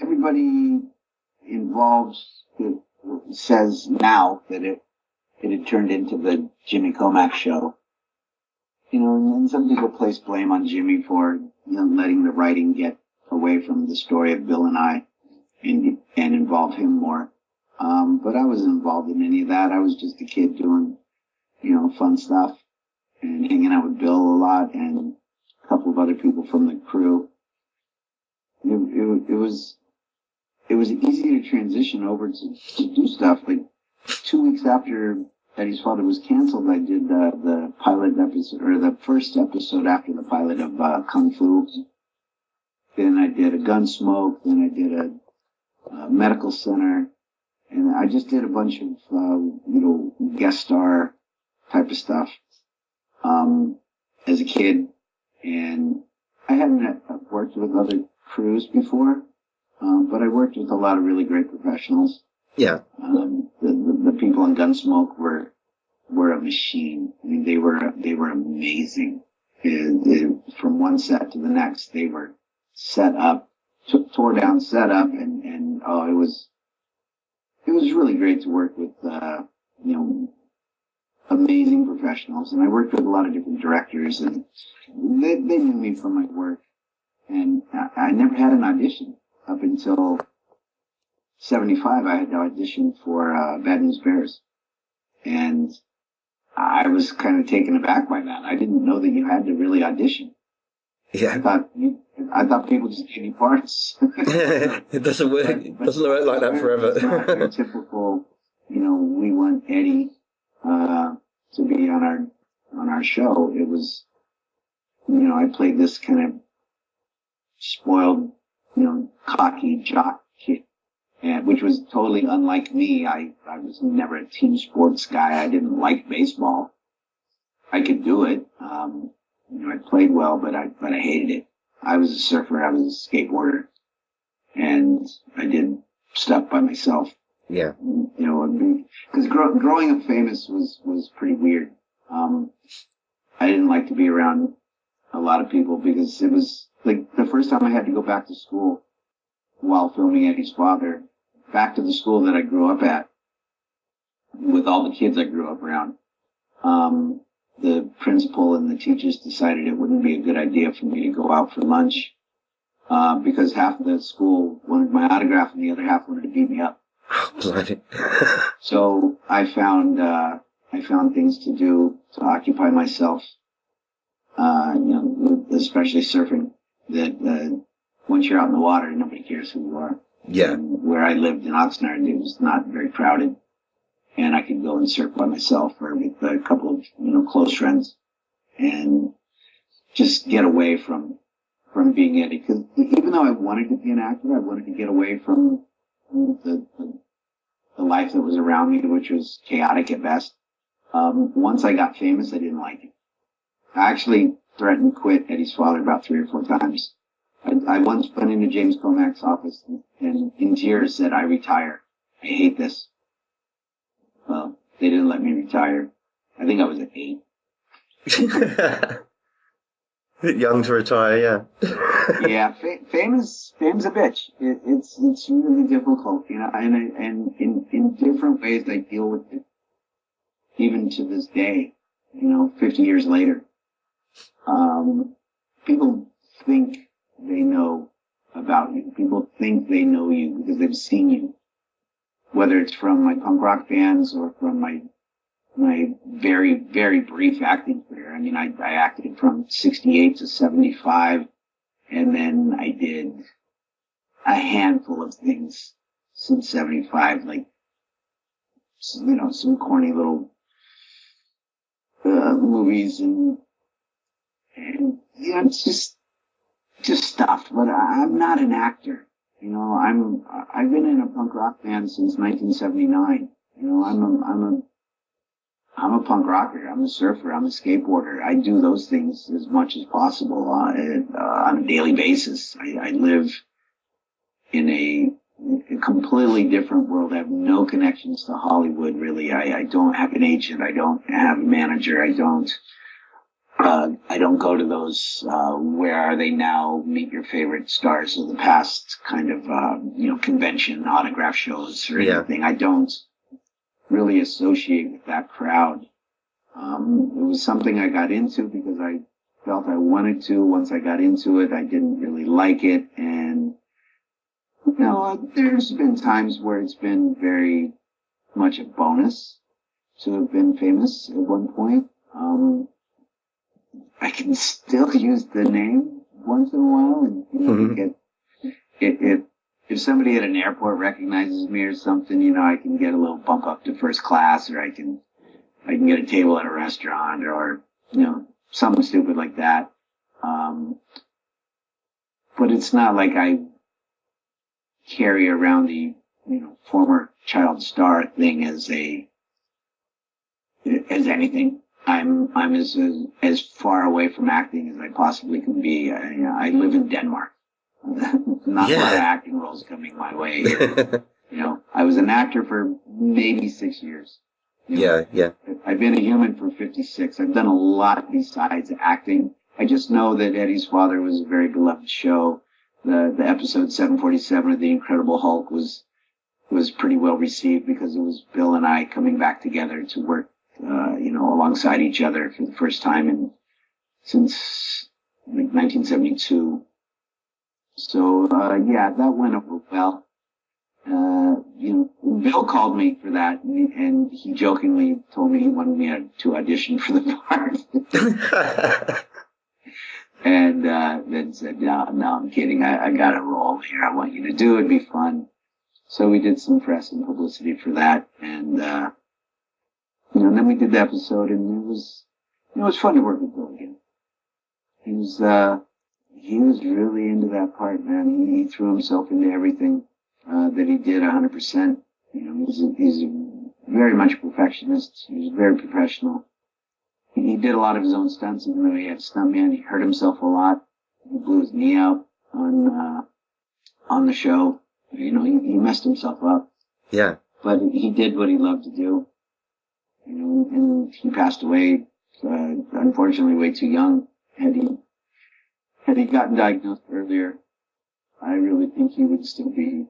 everybody involved says now that it had turned into the Jimmy Comack show. And some people place blame on Jimmy for, letting the writing get away from the story of Bill and I and involve him more. But I wasn't involved in any of that. I was just a kid doing, fun stuff and hanging out with Bill a lot and a couple of other people from the crew. It was easy to transition over to do stuff. Like 2 weeks after Eddie's Father was canceled, I did the pilot episode, or the first episode after the pilot of Kung Fu. Then I did a Gunsmoke. Then I did a medical center, and I just did a bunch of guest star type of stuff as a kid. And I hadn't worked with other crews before, but I worked with a lot of really great professionals. Yeah. The people on Gunsmoke were a machine. I mean, they were amazing. From one set to the next, they were set up, tore down, set up, and it was really great to work with amazing professionals. And I worked with a lot of different directors, and they knew me from my work. And I never had an audition up until 75. I had to audition for Bad News Bears, and I was kind of taken aback by that. I didn't know that you had to really audition. Yeah. I thought people just gave you parts. It doesn't work. It doesn't work like that forever. It's not your typical, we want Eddie to be on our show. It was, I played this kind of spoiled, cocky jock kid, which was totally unlike me. I was never a team sports guy. I didn't like baseball. I could do it. I played well, but I hated it. I was a surfer. I was a skateboarder, and I did stuff by myself. Yeah. Because growing up famous was pretty weird. I didn't like to be around a lot of people because it was like the first time I had to go back to school while filming Eddie's Father, back to the school that I grew up at with all the kids I grew up around. The principal and the teachers decided it wouldn't be a good idea for me to go out for lunch because half of the school wanted my autograph and the other half wanted to beat me up. Bloody. So I found I found things to do to occupy myself, especially surfing, that once you're out in the water, nobody cares who you are. Yeah. And where I lived in Oxnard, it was not very crowded, and I could go and surf by myself or with a couple of, close friends, and just get away from being Eddie. Because even though I wanted to be an actor, I wanted to get away from the life that was around me, which was chaotic at best. Once I got famous, I didn't like it. I actually threatened to quit Eddie's Father about 3 or 4 times. I once went into James Comac's office and in tears said, "I retire. I hate this." Well, they didn't let me retire. I think I was at 8. Young to retire, yeah. Yeah, fame's a bitch. It's really difficult, and in different ways I deal with it, even to this day, 50 years later. People think they know about you. People think they know you because they've seen you, whether it's from my punk rock bands or from my very, very brief acting career. I mean, I acted from 68 to 75, and then I did a handful of things since 75, like, some corny little movies and it's just stuff. But I'm not an actor. I've been in a punk rock band since 1979. I'm a punk rocker. I'm a surfer. I'm a skateboarder. I do those things as much as possible on a daily basis. I live in a completely different world. I have no connections to Hollywood, really. I don't have an agent. I don't have a manager. I don't go to those where are they now, meet your favorite stars of the past kind of convention autograph shows or anything. I don't really associate with that crowd. It was something I got into because I felt I wanted to. Once I got into it, I didn't really like it. And, there's been times where it's been very much a bonus to have been famous at one point. I can still use the name once in a while. And, if somebody at an airport recognizes me or something, I can get a little bump up to first class, or I can get a table at a restaurant, or, something stupid like that. But it's not like I carry around the, former child star thing as anything. I'm as far away from acting as I possibly can be. I live in Denmark. Not a lot of acting roles coming my way. I was an actor for maybe 6 years. Yeah. I've been a human for 56. I've done a lot besides acting. I just know that Eddie's Father was a very beloved show. The episode 747 of The Incredible Hulk was pretty well received because it was Bill and I coming back together to work, alongside each other for the first time since 1972. So, that went over well. Bill called me for that, and he jokingly told me he wanted me to audition for the part. And then said, no, I'm kidding. I got a role here. I want you to do it. It'd be fun. So we did some press and publicity for that. And, then we did the episode, and it was fun to work with Bill again. He was really into that part, man. He threw himself into everything that he did 100%. He's very much a perfectionist. He was very professional. He did a lot of his own stunts, even though he had a stuntman. He hurt himself a lot. He blew his knee out on the show. He messed himself up. Yeah. But he did what he loved to do. And he passed away, unfortunately, way too young. Had he gotten diagnosed earlier, I really think he would still be,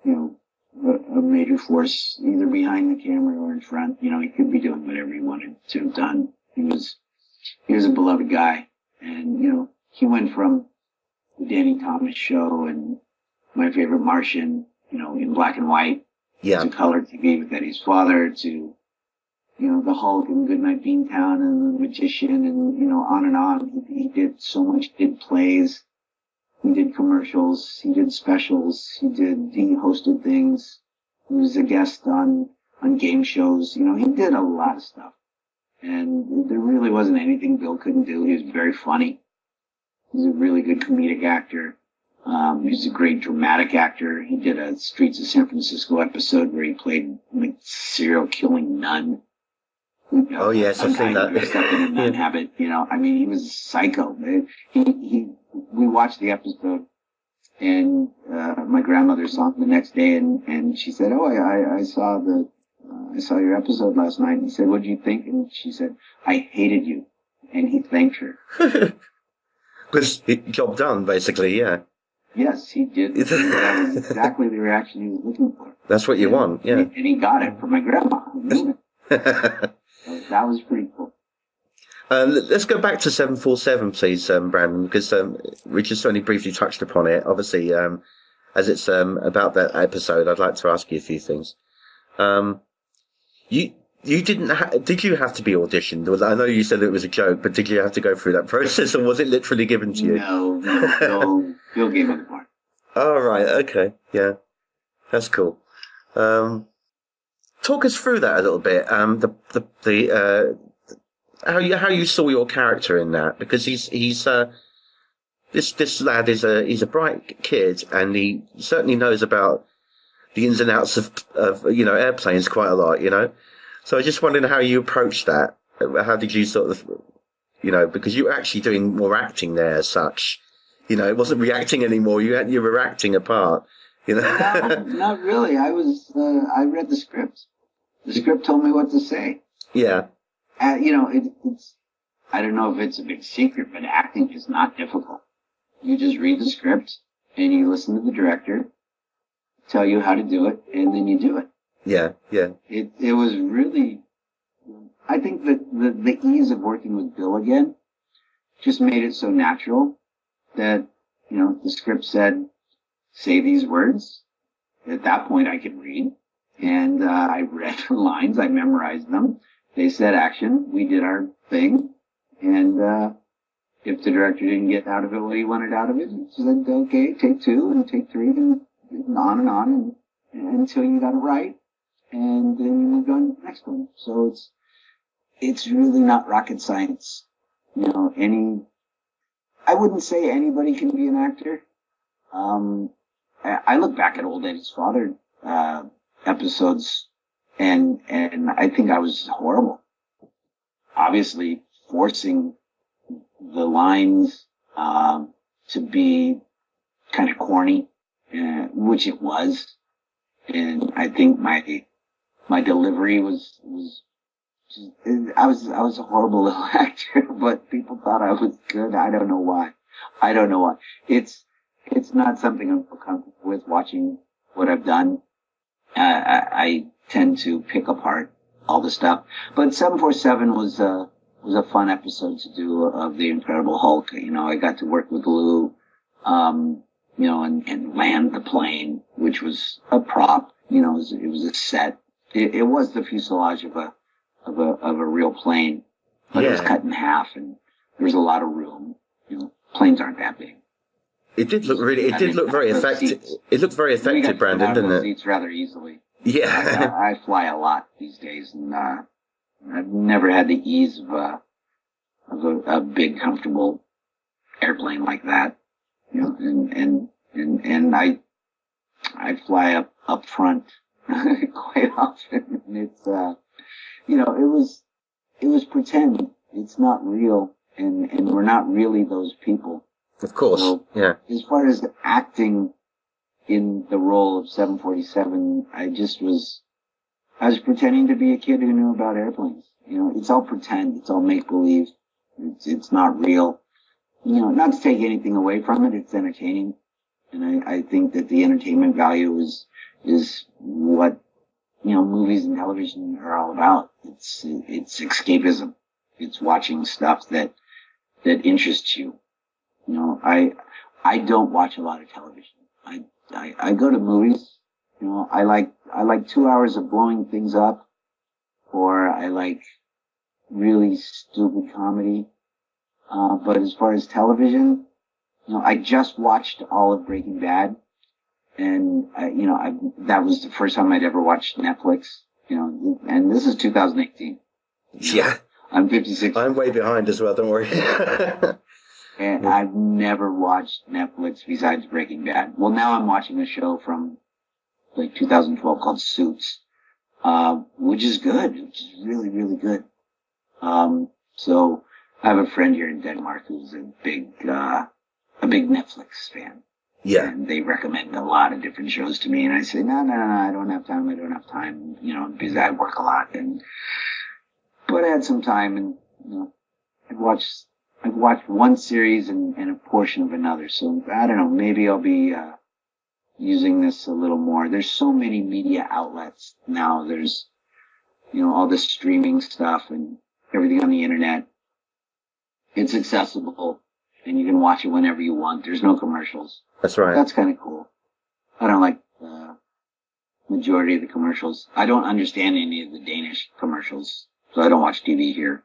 a major force either behind the camera or in front. He could be doing whatever he wanted to have done. He was a beloved guy, and he went from the Danny Thomas Show and My Favorite Martian, in black and white, to color TV with Eddie's Father, to the Hulk and Goodnight Beantown and The Magician and, on and on. He did so much. He did plays. He did commercials. He did specials. He hosted things. He was a guest on game shows. He did a lot of stuff. And there really wasn't anything Bill couldn't do. He was very funny. He's a really good comedic actor. He's a great dramatic actor. He did a Streets of San Francisco episode where he played like serial killing nun. Oh yes, I've seen that. Dressed up in a nun habit. He was a psycho. We watched the episode, and my grandmother saw it the next day, and she said, "Oh, I saw your episode last night." And he said, "What did you think?" And she said, "I hated you," and he thanked her. Because job done, basically, yeah. Yes, he did. That was exactly the reaction he was looking for. That's what you want, yeah. And he got it from my grandma. So that was pretty cool. Let's go back to 747, please, Brandon, because we just only briefly touched upon it. Obviously, as it's about that episode, I'd like to ask you a few things. You didn't did you have to be auditioned? I know you said it was a joke, but did you have to go through that process, or was it literally given to you? No, Bill gave me the part. Oh, right, okay, yeah, that's cool. Talk us through that a little bit. How you saw your character in that, because he's this lad is a bright kid, and he certainly knows about the ins and outs of airplanes quite a lot, So I just wondering how you approached that. How did you sort of, because you were actually doing more acting there as such. It wasn't reacting anymore. You were acting a part. No, not really. I read the script. The script told me what to say. Yeah. It's I don't know if it's a big secret, but acting is not difficult. You just read the script and you listen to the director tell you how to do it, and then you do it. Yeah, yeah. It was really, I think that the ease of working with Bill again just made it so natural that, the script said, say these words. At that point I could read, and I read the lines, I memorized them. They said action, we did our thing, and if the director didn't get out of it what he wanted out of it, he said, okay, take 2 and take 3 and on until you got it right. And then you moved on to the next one. So it's really not rocket science. I wouldn't say anybody can be an actor. I look back at Old Eddie's Father episodes, and I think I was horrible. Obviously, forcing the lines to be kind of corny, which it was, and I think my delivery was I was a horrible little actor, but people thought I was good. I don't know why. It's not something I'm comfortable with watching what I've done. I tend to pick apart all the stuff. But 747 was a fun episode to do of The Incredible Hulk. I got to work with Lou, and land the plane, which was a prop. It was a set. It was the fuselage of a real plane, but It was cut in half, and there was a lot of room. Planes aren't that big. It did look very effective. It looked very effective, Brandon, didn't it? Seats rather easily. Yeah. I fly a lot these days, and I've never had the ease of a big, comfortable airplane like that. And I fly up front quite often. And it's it was pretend. It's not real, and we're not really those people. Of course, so, yeah. As far as acting in the role of 747, I was pretending to be a kid who knew about airplanes. It's all pretend. It's all make-believe. It's not real. Not to take anything away from it. It's entertaining. And I think that the entertainment value is what, movies and television are all about. It's escapism. It's watching stuff that interests you. I don't watch a lot of television. I go to movies. I like 2 hours of blowing things up, or I like really stupid comedy. But as far as television, I just watched all of Breaking Bad, and that was the first time I'd ever watched Netflix. And this is 2018. Yeah. I'm 56. I'm way behind as well, don't worry. And I've never watched Netflix besides Breaking Bad. Well, now I'm watching a show from like 2012 called Suits, which is good. Which is really, really good. So I have a friend here in Denmark who's a big Netflix fan. Yeah. And they recommend a lot of different shows to me, and I say, no, I don't have time, because I work a lot. But I had some time, and I've watched one series and a portion of another. So I don't know, maybe I'll be using this a little more. There's so many media outlets now. There's all this streaming stuff and everything on the internet. It's accessible, and you can watch it whenever you want. There's no commercials. That's right. That's kind of cool. I don't like the majority of the commercials. I don't understand any of the Danish commercials, so I don't watch TV here.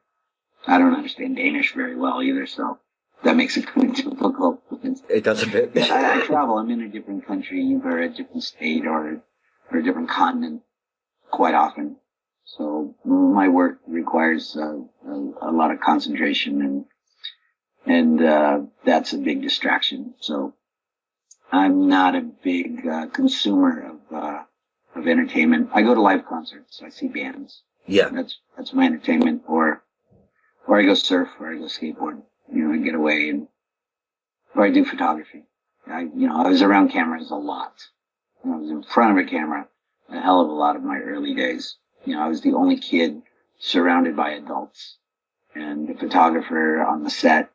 I don't understand Danish very well either, so that makes it kind of difficult. It does a bit. I travel. I'm in a different country or a different state or a different continent quite often. So my work requires a lot of concentration, and that's a big distraction. So I'm not a big consumer of entertainment. I go to live concerts. I see bands. Yeah. That's my entertainment. Or I go surf, or I go skateboard. And get away, or I do photography. I was around cameras a lot. I was in front of a camera a hell of a lot of my early days. I was the only kid surrounded by adults, and the photographer on the set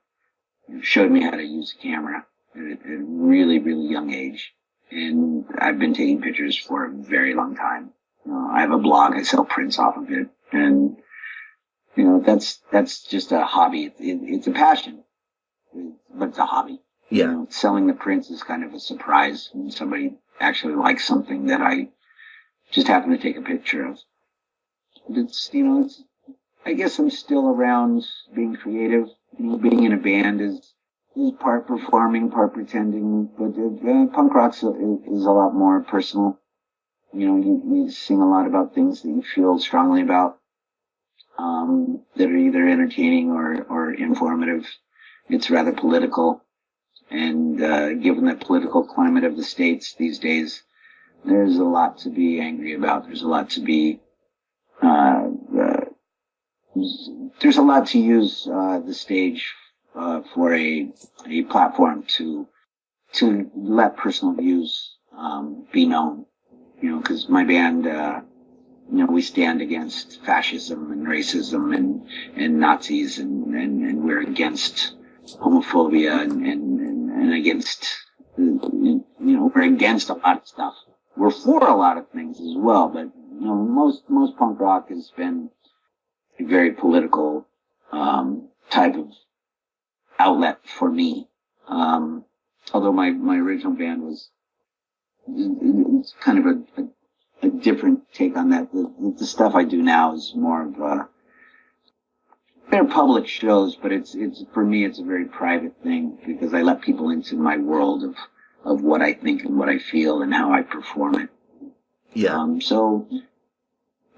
showed me how to use a camera at a really, really young age. And I've been taking pictures for a very long time. I have a blog. I sell prints off of it, and that's just a hobby. It's a passion, but it's a hobby. Yeah. Selling the prints is kind of a surprise when somebody actually likes something that I just happen to take a picture of. I guess I'm still around being creative. Being in a band is part performing, part pretending, but punk rock is a lot more personal. You sing a lot about things that you feel strongly about. That are either entertaining or informative. It's rather political, and given the political climate of the States these days, there's a lot to be angry about. There's a lot to be there's a lot to use the stage for a platform to let personal views be known. Because my band. We stand against fascism and racism and Nazis, and we're against homophobia and against, we're against a lot of stuff. We're for a lot of things as well, but, most punk rock has been a very political, type of outlet for me. Although my original band was kind of a different take on that. The stuff I do now is more of they're public shows, but it's for me it's a very private thing, because I let people into my world of what I think and what I feel and how I perform it. Yeah. So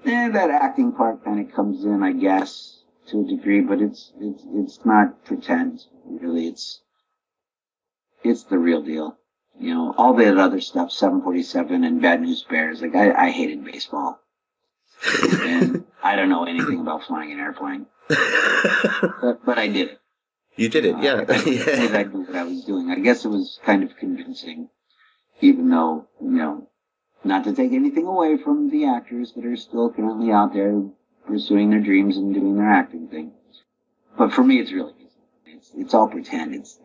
that acting part kind of comes in, I guess, to a degree, but it's not pretend, really. It's the real deal. All that other stuff, 747 and Bad News Bears, like I hated baseball. And I don't know anything about flying an airplane. But I did it. You did it, yeah. I knew what I was doing. I guess it was kind of convincing, even though, not to take anything away from the actors that are still currently out there pursuing their dreams and doing their acting thing. But for me, it's really easy. It's all pretend. It's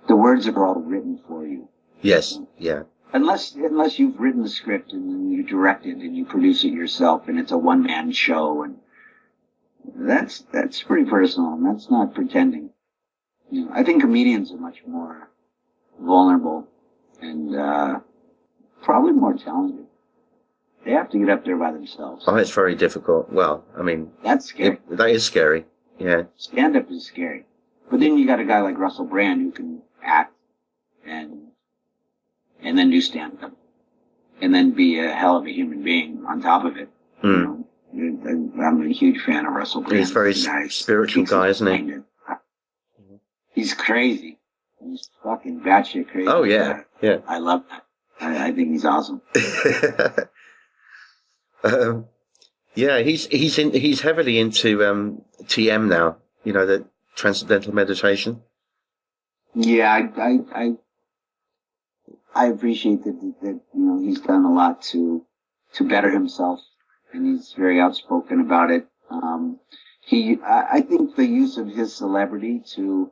the words are all written for you. Yes, yeah. Unless you've written the script and then you direct it and you produce it yourself and it's a one-man show, and that's pretty personal, and that's not pretending. I think comedians are much more vulnerable and probably more talented. They have to get up there by themselves. Oh, it's very difficult. Well, I mean, that's scary. That is scary. Yeah. Stand up is scary. But then you got a guy like Russell Brand who can act and then do stand up and then be a hell of a human being on top of it. Mm. You know, I'm a huge fan of Russell Brand. He's a very spiritual guy, isn't he? He's crazy. He's fucking batshit crazy. Oh yeah, yeah. I love that. I think he's awesome. Yeah, he's heavily into TM now. You know, the transcendental meditation. Yeah, I appreciate that you know he's done a lot to better himself, and he's very outspoken about it. I think the use of his celebrity to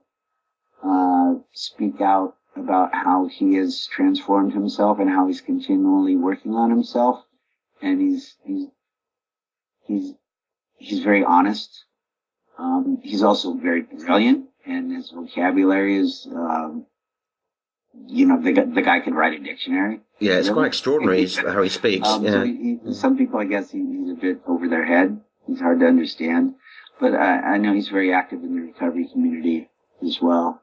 speak out about how he has transformed himself and how he's continually working on himself, and he's very honest. He's also very brilliant, and his vocabulary is, you know, the guy can write a dictionary. Yeah, it's quite extraordinary how he speaks. Yeah. So some people, I guess, he's a bit over their head. He's hard to understand, but I know he's very active in the recovery community as well,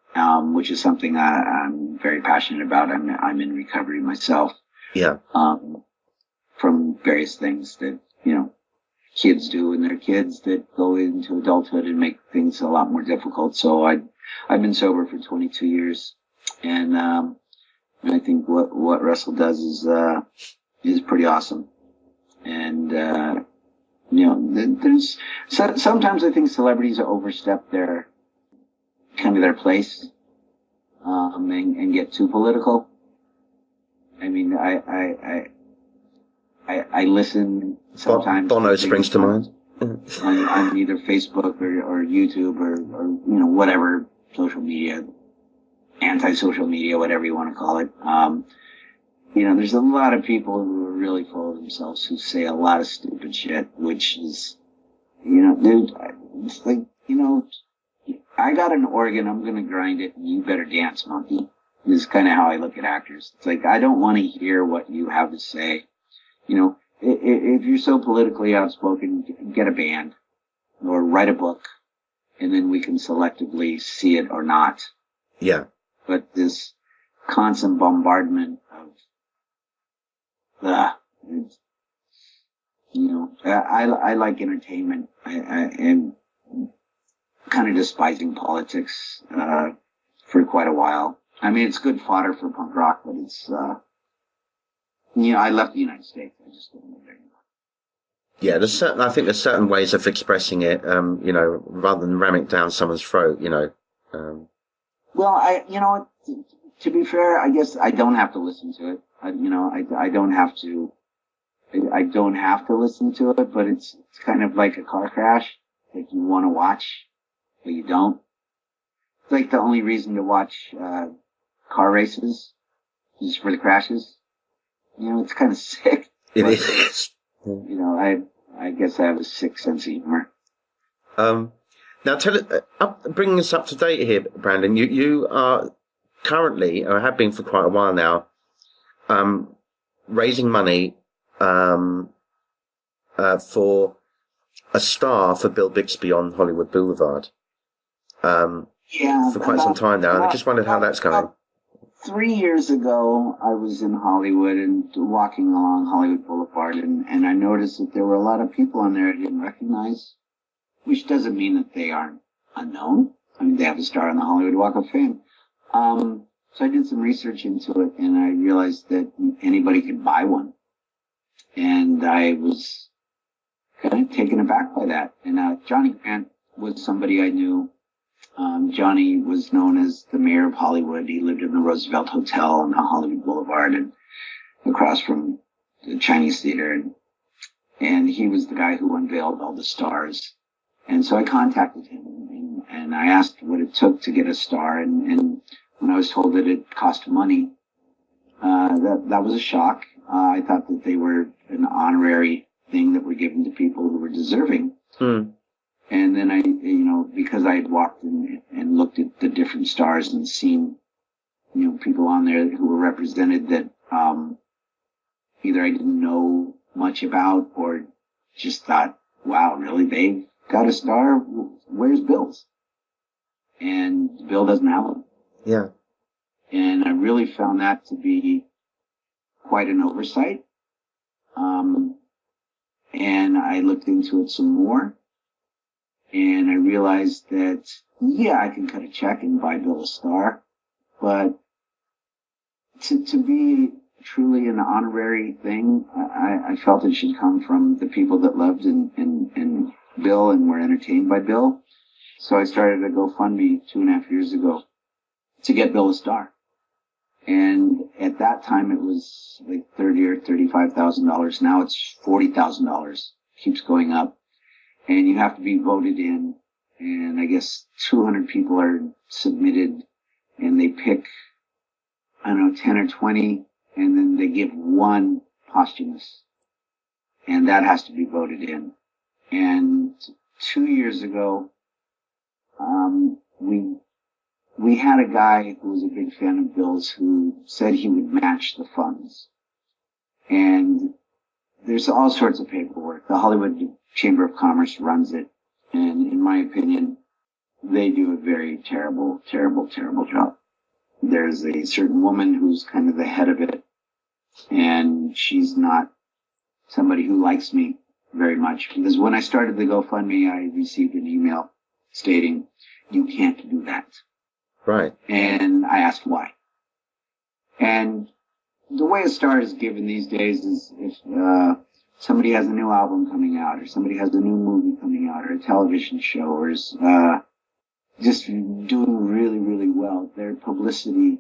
which is something I'm very passionate about. I'm in recovery myself. Yeah. From various things that, you know, kids do and their kids that go into adulthood and make things a lot more difficult. So I've been sober for 22 years, and I think what Russell does is pretty awesome. And you know, there's sometimes I think celebrities overstep their place and get too political. I mean, I listen sometimes. Bono springs to mind. on either Facebook or YouTube or you know, whatever social media, anti-social media, whatever you want to call it. You know, there's a lot of people who are really full of themselves who say a lot of stupid shit, which is, you know, dude, it's like, you know, I got an organ, I'm going to grind it, and you better dance, monkey. This is kind of how I look at actors. It's like, I don't want to hear what you have to say. You know, if you're so politically outspoken, get a band or write a book, and then we can selectively see it or not. Yeah. But this constant bombardment of, you know, I like entertainment. I am kind of despising politics for quite a while. I mean, it's good fodder for punk rock, but it's, you know, I left the United States. I just don't live there anymore. Yeah, I think there's certain ways of expressing it, you know, rather than ramming it down someone's throat, you know. Well, you know, to be fair, I guess I don't have to listen to it. You know, I don't have to. I don't have to listen to it, but it's kind of like a car crash. Like you want to watch, but you don't. It's like the only reason to watch car races is for the crashes. You know, it's kind of sick. It is. You know, I guess I have a sick sense of humor. Now, bringing us up to date here, Brandon. You are currently, or have been for quite a while now, raising money for a star for Bill Bixby on Hollywood Boulevard. Yeah, for quite some time now, and I just wondered how that's going. 3 years ago, I was in Hollywood and walking along Hollywood Boulevard, and I noticed that there were a lot of people on there I didn't recognize, which doesn't mean that they aren't unknown. I mean, they have a star on the Hollywood Walk of Fame. So I did some research into it, and I realized that anybody could buy one. And I was kind of taken aback by that. And Johnny Grant was somebody I knew. Johnny was known as the mayor of Hollywood. He lived in the Roosevelt Hotel on Hollywood Boulevard and across from the Chinese Theater. And he was the guy who unveiled all the stars. And so I contacted him and I asked what it took to get a star. And when I was told that it cost money, that was a shock. I thought that they were an honorary thing that were given to people who were deserving. And then I, you know, because I had walked and looked at the different stars and seen, you know, people on there who were represented that either I didn't know much about or just thought, wow, really? They've got a star? Where's Bill's? And Bill doesn't have one. Yeah. And I really found that to be quite an oversight. And I looked into it some more. And I realized that, yeah, I can cut a check and buy Bill a star. But to be truly an honorary thing, I felt it should come from the people that loved and Bill and were entertained by Bill. So I started a GoFundMe 2.5 years ago to get Bill a star. And at that time it was like $30,000 or $35,000. Now it's $40,000. Keeps going up. And you have to be voted in. And I guess 200 people are submitted and they pick, I don't know, 10 or 20, and then they give one posthumous. And that has to be voted in. And 2 years ago, we had a guy who was a big fan of Bill's who said he would match the funds. And there's all sorts of paperwork. The Hollywood Chamber of Commerce runs it. And in my opinion, they do a very terrible, terrible, terrible job. There's a certain woman who's kind of the head of it. And she's not somebody who likes me very much. Because when I started the GoFundMe, I received an email stating, you can't do that. Right. And I asked why. And the way a star is given these days is if somebody has a new album coming out, or somebody has a new movie coming out, or a television show, or is just doing really, really well, their publicity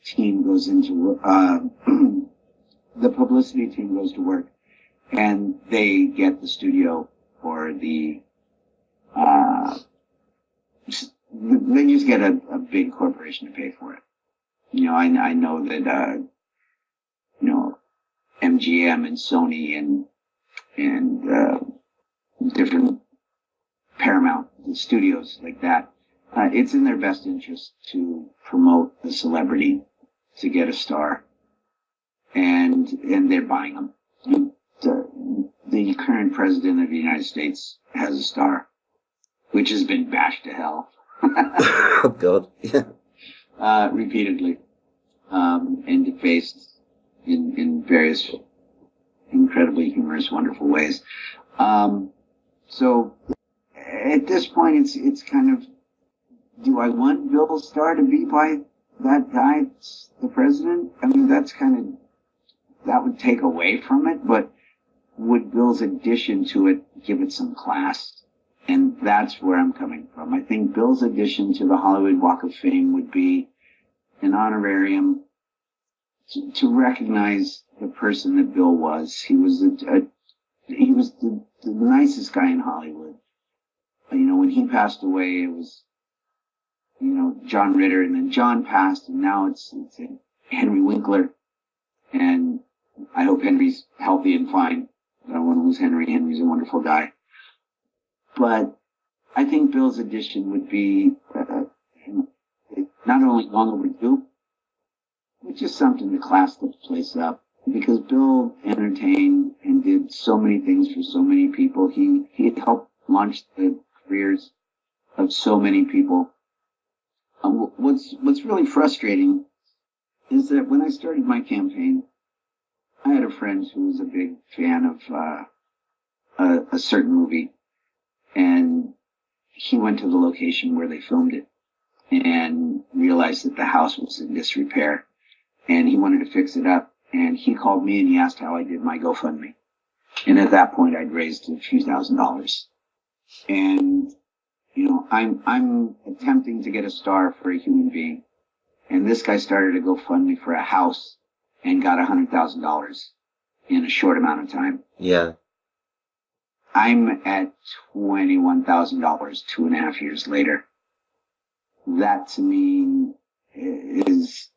team goes into the publicity team goes to work, and they get the studio or the they just get a big corporation to pay for it. You know, I know that you know, MGM and Sony and different Paramount studios like that. It's in their best interest to promote the celebrity to get a star, and they're buying them. The current president of the United States has a star, which has been bashed to hell. Oh God, yeah. Repeatedly, and defaced in various incredibly humorous, wonderful ways. So at this point, it's kind of, do I want Bill Starr to be by that guy, the president? I mean, that's kind of, that would take away from it, but would Bill's addition to it give it some class? And that's where I'm coming from. I think Bill's addition to the Hollywood Walk of Fame would be an honorarium to recognize the person that Bill was. He was he was the nicest guy in Hollywood. You know, when he passed away, it was, you know, John Ritter, and then John passed, and now it's Henry Winkler. And I hope Henry's healthy and fine. I don't want to lose Henry. Henry's a wonderful guy. But I think Bill's addition would be not only long overdue, but just something to class the place up. Because Bill entertained and did so many things for so many people. He helped launch the careers of so many people. What's really frustrating is that when I started my campaign, I had a friend who was a big fan of a certain movie. And he went to the location where they filmed it and realized that the house was in disrepair. And he wanted to fix it up. And he called me and he asked how I did my GoFundMe. And at that point, I'd raised a few $1,000s. And, you know, I'm attempting to get a star for a human being. And this guy started a GoFundMe for a house and got $100,000 in a short amount of time. Yeah. I'm at $21,000 2.5 years later. That to me is,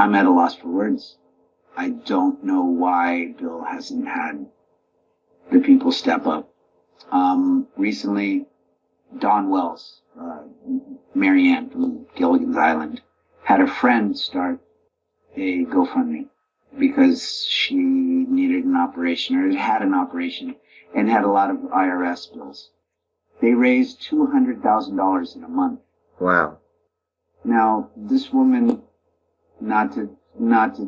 I'm at a loss for words. I don't know why Bill hasn't had the people step up. Recently, Dawn Wells, Marianne from Gilligan's Island, had a friend start a GoFundMe. because she needed an operation, or had an operation, and had a lot of IRS bills. They raised $200,000 in a month. Wow. Now, this woman, not to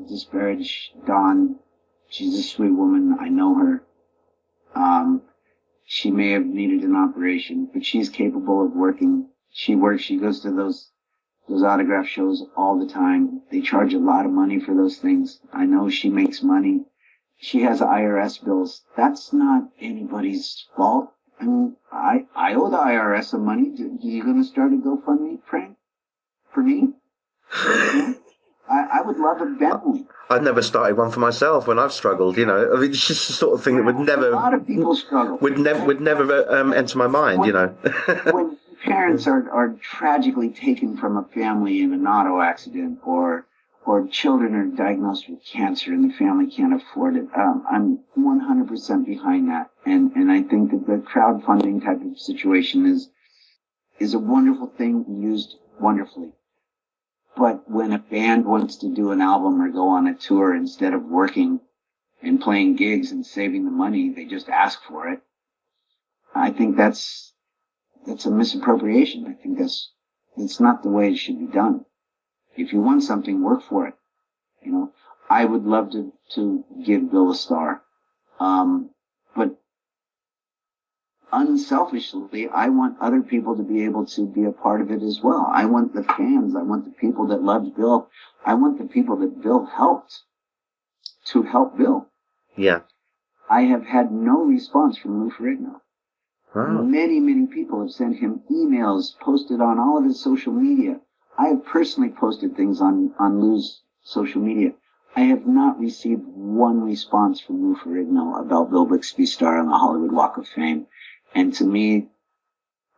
disparage Dawn, she's a sweet woman. I know her. She may have needed an operation, but she's capable of working. She works. She goes to those autograph shows all the time. They charge a lot of money for those things. I know she makes money. She has IRS bills. That's not anybody's fault. I mean, I owe the IRS some money. Are you going to start a GoFundMe, Frank? For me? I would love a Bentley. I've never started one for myself when I've struggled, I mean, it's just the sort of thing that would never... A lot of people struggle. Would never enter my mind, When parents are tragically taken from a family in an auto accident, or children are diagnosed with cancer and the family can't afford it, I'm 100% behind that. And I think that the crowdfunding type of situation is a wonderful thing, used wonderfully. But when a band wants to do an album or go on a tour, instead of working and playing gigs and saving the money, they just ask for it. I think that's a misappropriation. I think that's not the way it should be done. If you want something, work for it. I would love to give Bill a star. But unselfishly, I want other people to be able to be a part of it as well. I want the fans. I want the people that loved Bill. I want the people that Bill helped to help Bill. Yeah. I have had no response from Lou Ferrigno. Wow. Many, many people have sent him emails, posted on all of his social media. I have personally posted things on Lou's social media. I have not received one response from Lou Ferrigno about Bill Bixby's star on the Hollywood Walk of Fame. And to me,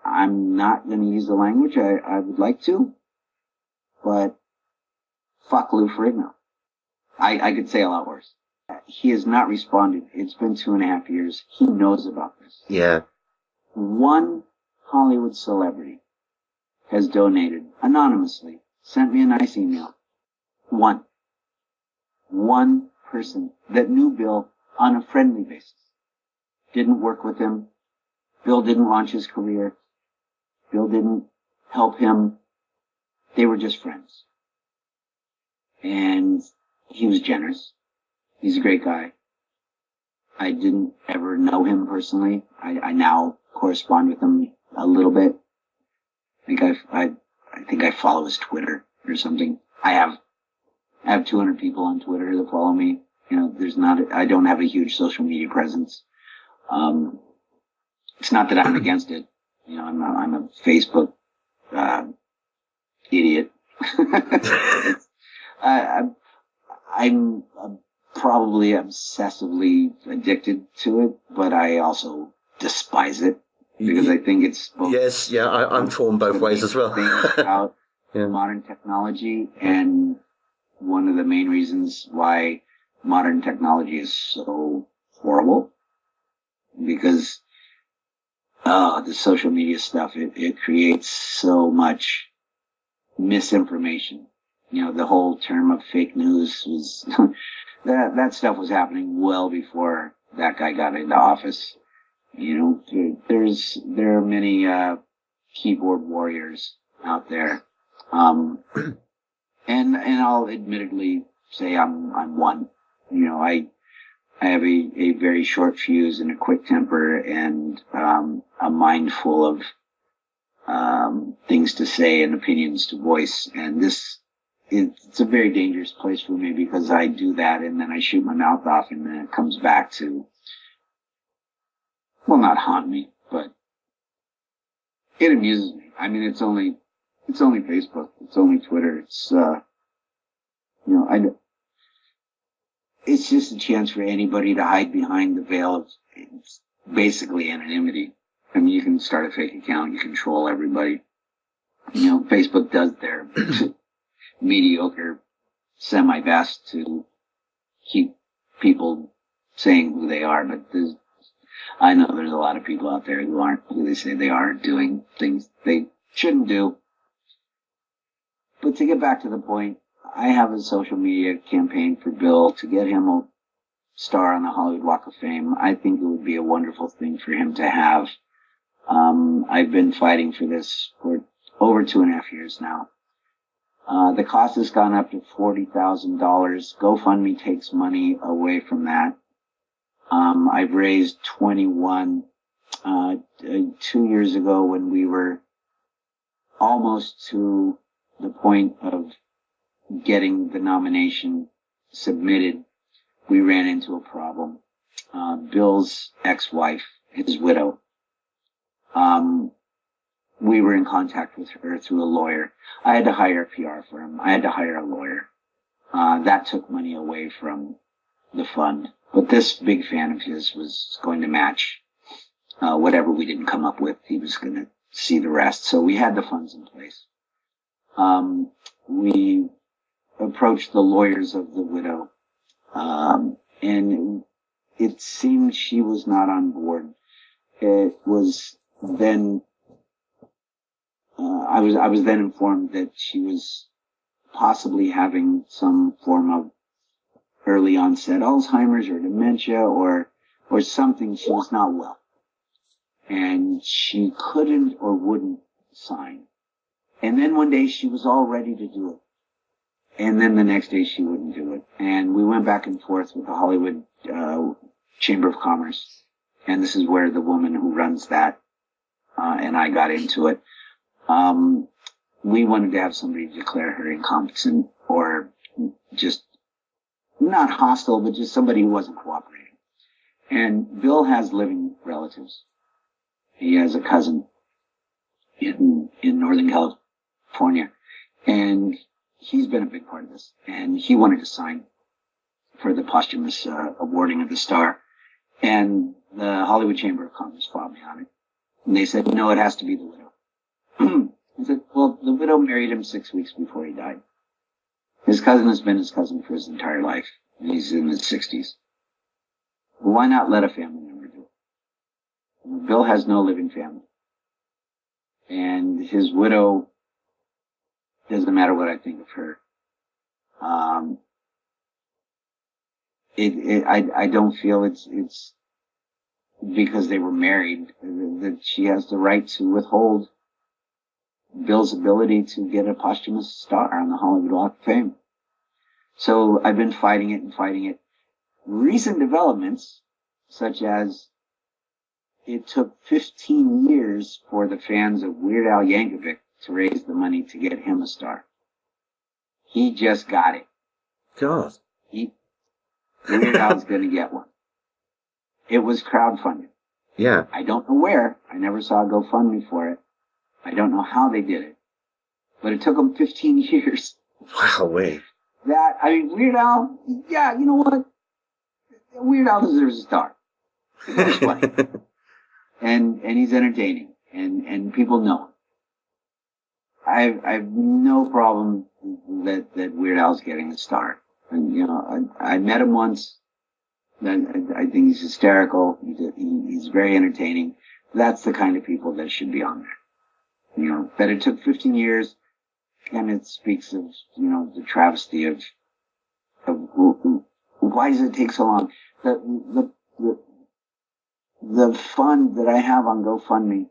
I'm not going to use the language I would like to, but fuck Lou Ferrigno. I could say a lot worse. He has not responded. It's been 2.5 years. He knows about this. Yeah. One Hollywood celebrity has donated anonymously, sent me a nice email. One person that knew Bill on a friendly basis. Didn't work with him. Bill didn't launch his career. Bill didn't help him. They were just friends. And he was generous. He's a great guy. I didn't ever know him personally. I now correspond with him a little bit. I think I follow his Twitter or something. I have 200 people on Twitter that follow me. I don't have a huge social media presence. It's not that I'm against it. I'm a Facebook idiot. I'm probably obsessively addicted to it, but I also despise it because I think it's both. Yes, yeah, I'm torn both ways as well. About modern technology, and one of the main reasons why modern technology is so horrible, because the social media stuff, it creates so much misinformation. The whole term of fake news was that stuff was happening well before that guy got into office. There are many keyboard warriors out there, and I'll admittedly say I'm one. I have a very short fuse and a quick temper, and a mind full of things to say and opinions to voice. And it's a very dangerous place for me, because I do that and then I shoot my mouth off, and then it comes back to, well, not haunt me, but it amuses me. I mean, it's only Facebook, it's only Twitter, it's it's just a chance for anybody to hide behind the veil of basically anonymity. I mean, you can start a fake account, you control everybody. Facebook does their mediocre semi-best to keep people saying who they are, but I know there's a lot of people out there who aren't who they say they are, doing things they shouldn't do. But to get back to the point, I have a social media campaign for Bill to get him a star on the Hollywood Walk of Fame. I think it would be a wonderful thing for him to have. I've been fighting for this for over 2.5 years now. The cost has gone up to $40,000. GoFundMe takes money away from that. I've raised 21. 2 years ago, when we were almost to the point of getting the nomination submitted, we ran into a problem. Bill's ex-wife, his widow, we were in contact with her through a lawyer. I had to hire a PR firm. I had to hire a lawyer. That took money away from the fund. But this big fan of his was going to match whatever we didn't come up with. He was going to see the rest. So we had the funds in place. We approached the lawyers of the widow, and it seemed she was not on board. It was then, I was then informed that she was possibly having some form of early onset Alzheimer's or dementia or something. She was not well. And she couldn't or wouldn't sign. And then one day she was all ready to do it. And then the next day she wouldn't do it. And we went back and forth with the Hollywood Chamber of Commerce. And this is where the woman who runs that and I got into it. We wanted to have somebody declare her incompetent or just not hostile, but just somebody who wasn't cooperating. And Bill has living relatives. He has a cousin in Northern California, and he's been a big part of this. And he wanted to sign for the posthumous awarding of the star. And the Hollywood Chamber of Commerce fought me on it. And they said, no, it has to be the widow. I said, well, the widow married him 6 weeks before he died. His cousin has been his cousin for his entire life. He's in his 60s. Why not let a family member do it? Bill has no living family. And his widow, doesn't matter what I think of her. I don't feel it's because they were married that she has the right to withhold Bill's ability to get a posthumous star on the Hollywood Walk of Fame. So I've been fighting it. Recent developments, such as it took 15 years for the fans of Weird Al Yankovic to raise the money to get him a star. He just got it. God. Weird Al's going to get one. It was crowdfunded. Yeah. I don't know where. I never saw a GoFundMe for it. I don't know how they did it. But it took them 15 years. Wow, wait. Weird Al, yeah, you know what? Weird Al deserves a star. He's funny. and he's entertaining. And people know him. I've no problem that Weird Al's getting a star. And, you know, I met him once. I think he's hysterical. He's very entertaining. That's the kind of people that should be on there. You know, that it took 15 years, and it speaks of, you know, the travesty of why does it take so long? The fund that I have on GoFundMe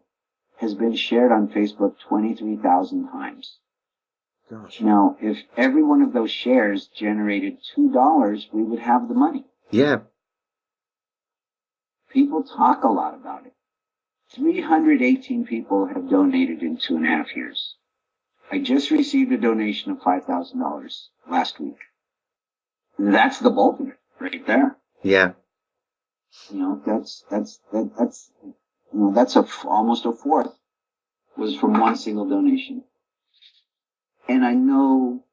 has been shared on Facebook 23,000 times. Gosh. Now, if every one of those shares generated $2, we would have the money. Yeah. People talk a lot about it. 318 people have donated in 2.5 years. I just received a donation of $5,000 last week. That's the bulk of it right there. Yeah. You know, that's almost a fourth was from one single donation. And I know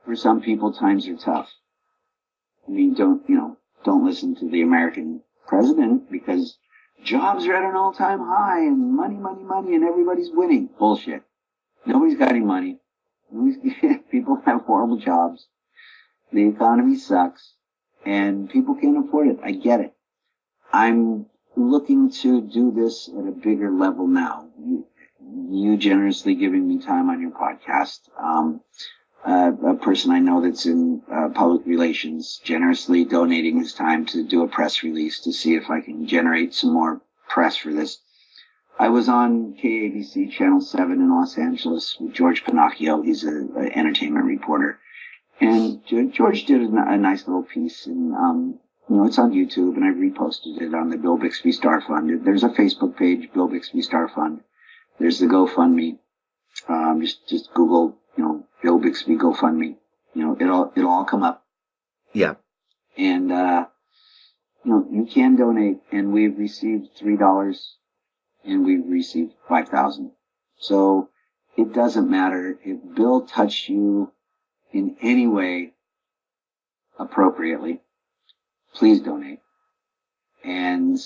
for some people times are tough. I mean, don't listen to the American president because jobs are at an all-time high and money, and everybody's winning. Bullshit. Nobody's got any money. People have horrible jobs. The economy sucks and people can't afford it. I get it. I'm looking to do this at a bigger level now. You generously giving me time on your podcast. a person I know that's in public relations generously donating his time to do a press release to see if I can generate some more press for this. I was on KABC Channel 7 in Los Angeles with George Pinocchio. He's an entertainment reporter. And George did a nice little piece, and it's on YouTube, and I reposted it on the Bill Bixby Star Fund. There's a Facebook page, Bill Bixby Star Fund. There's the GoFundMe. Just Google, Bill Bixby GoFundMe. It'll all come up. Yeah. And you can donate, and we've received $3, and we've received 5,000. So it doesn't matter if Bill touched you in any way appropriately. Please donate and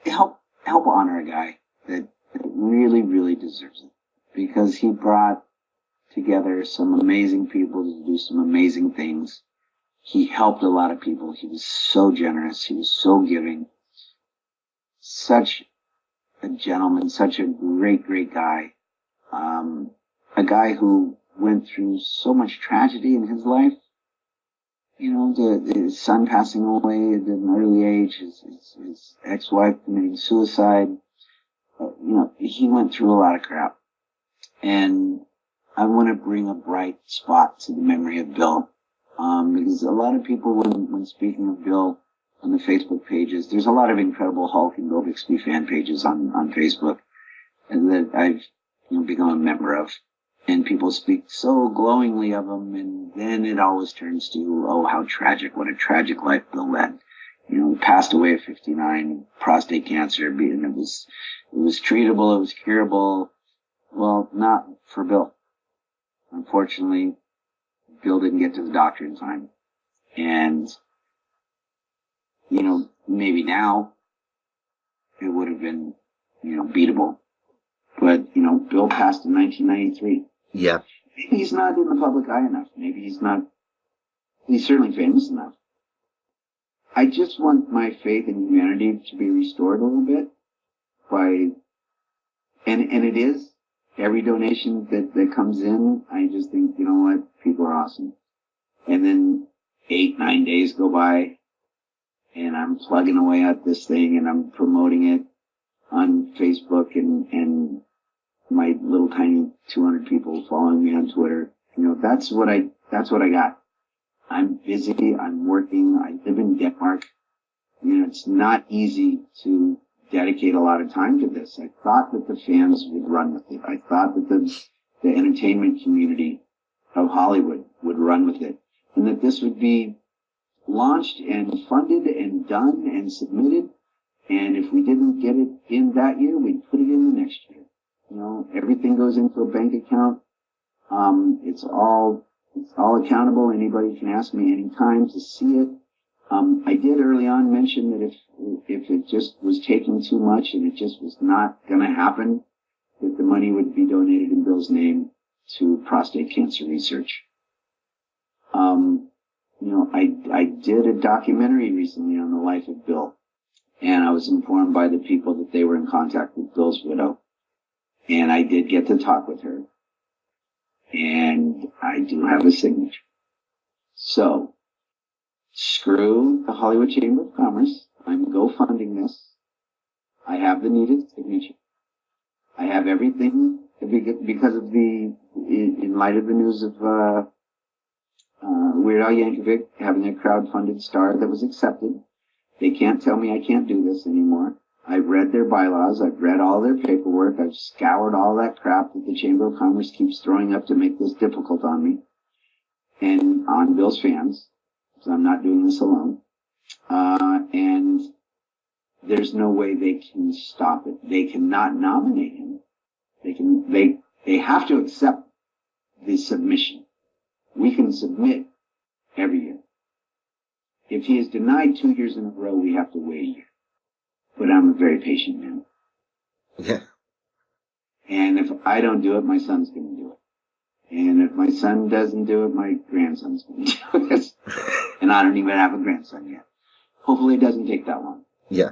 help honor a guy that really, really deserves it, because he brought together some amazing people to do some amazing things. He helped a lot of people. He was so generous. He was so giving. Such a gentleman, such a great, great guy. A guy who went through so much tragedy in his life. His son passing away at an early age, his ex-wife committing suicide. He went through a lot of crap. And I want to bring a bright spot to the memory of Bill. Because a lot of people, when speaking of Bill on the Facebook pages, there's a lot of Incredible Hulk and Bill Bixby fan pages on Facebook, and that I've become a member of. And people speak so glowingly of him, and then it always turns to, oh, how tragic, what a tragic life Bill led. Passed away at 59, prostate cancer, and it was treatable, it was curable. Well, not for Bill. Unfortunately, Bill didn't get to the doctor in time. And, maybe now it would have been, beatable. But, Bill passed in 1993. Yeah. Maybe he's not in the public eye enough. Maybe he's certainly famous enough. I just want my faith in humanity to be restored a little bit and it is. Every donation that comes in, I just think, you know what, people are awesome. And then 8-9 days go by, and I'm plugging away at this thing, and I'm promoting it on Facebook, and my little tiny 200 people following me on Twitter. That's what I got. I'm busy. I'm working. I live in Denmark. It's not easy to dedicate a lot of time to this. I thought that the fans would run with it. I thought that the entertainment community of Hollywood would run with it, and that this would be launched and funded and done and submitted. And if we didn't get it in that year, we'd put it in the next year. Everything goes into a bank account. It's all accountable. Anybody can ask me anytime to see it. I did early on mention that if it just was taking too much and it just was not going to happen, that the money would be donated in Bill's name to prostate cancer research. I did a documentary recently on the life of Bill, and I was informed by the people that they were in contact with Bill's widow, and I did get to talk with her, and I do have a signature. So, screw the Hollywood Chamber of Commerce. I'm GoFunding this. I have the needed signature. I have everything because of in light of the news of Weird Al Yankovic having a crowdfunded star that was accepted. They can't tell me I can't do this anymore. I've read their bylaws. I've read all their paperwork. I've scoured all that crap that the Chamber of Commerce keeps throwing up to make this difficult on me and on Bill's fans. So I'm not doing this alone. And there's no way they can stop it. They cannot nominate him. They have to accept the submission. We can submit every year. If he is denied 2 years in a row, we have to wait a year. But I'm a very patient man. Yeah. And if I don't do it, my son's going to do it. And if my son doesn't do it, my grandson's going to do it. And I don't even have a grandson yet. Hopefully it doesn't take that long. Yeah.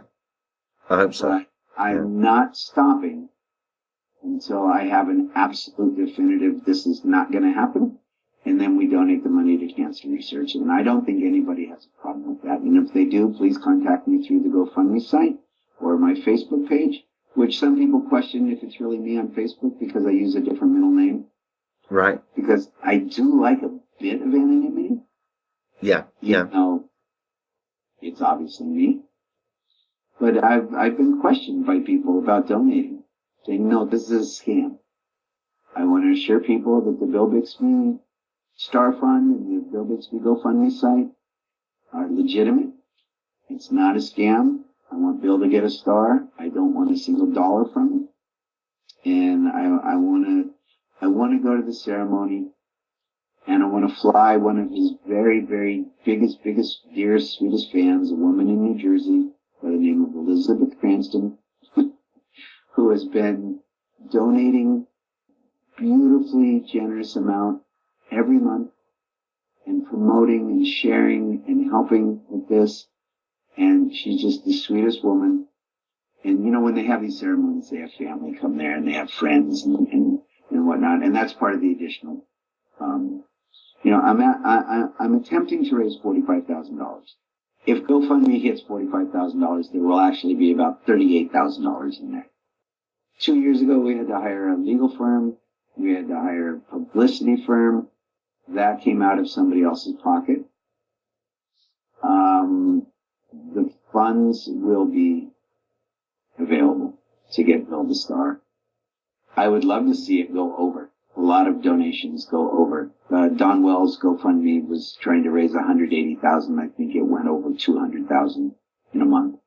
I hope so. But I'm not stopping until I have an absolute definitive this is not going to happen. And then we donate the money to cancer research. And I don't think anybody has a problem with that. And if they do, please contact me through the GoFundMe site or my Facebook page, which some people question if it's really me on Facebook because I use a different middle name. Right. Because I do like a bit of anonymity. Yeah. Yeah. No, it's obviously me. But I've been questioned by people about donating, saying, no, this is a scam. I want to assure people that the Bill Bixby Star Fund and the Bill Bixby GoFundMe site are legitimate. It's not a scam. I want Bill to get a star. I don't want a single dollar from it. And I want to go to the ceremony, and I want to fly one of his very, very biggest, dearest, sweetest fans, a woman in New Jersey by the name of Elizabeth Cranston, who has been donating beautifully generous amount every month and promoting and sharing and helping with this. And she's just the sweetest woman. And, you know, when they have these ceremonies, they have family come there and they have friends and whatnot. And that's part of the additional. You know, I'm attempting to raise $45,000. If GoFundMe hits $45,000, there will actually be about $38,000 in there. 2 years ago, we had to hire a legal firm. We had to hire a publicity firm. That came out of somebody else's pocket. The funds will be available to get Bill the Star. I would love to see it go over. A lot of donations go over. Don Wells' GoFundMe was trying to raise $180,000. I think it went over $200,000 in a month.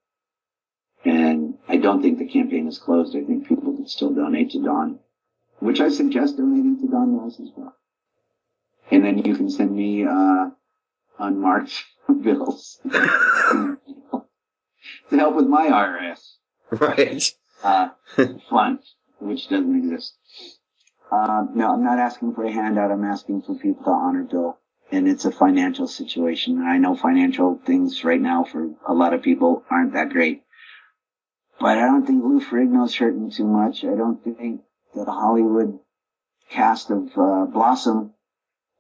And I don't think the campaign is closed. I think people can still donate to Don, which I suggest donating to Don Wells as well. And then you can send me unmarked bills to help with my IRS. Right. Fund, which doesn't exist. No, I'm not asking for a handout. I'm asking for people to honor Bill. And it's a financial situation. And I know financial things right now for a lot of people aren't that great. But I don't think Lou Ferrigno's hurting too much. I don't think the Hollywood cast of Blossom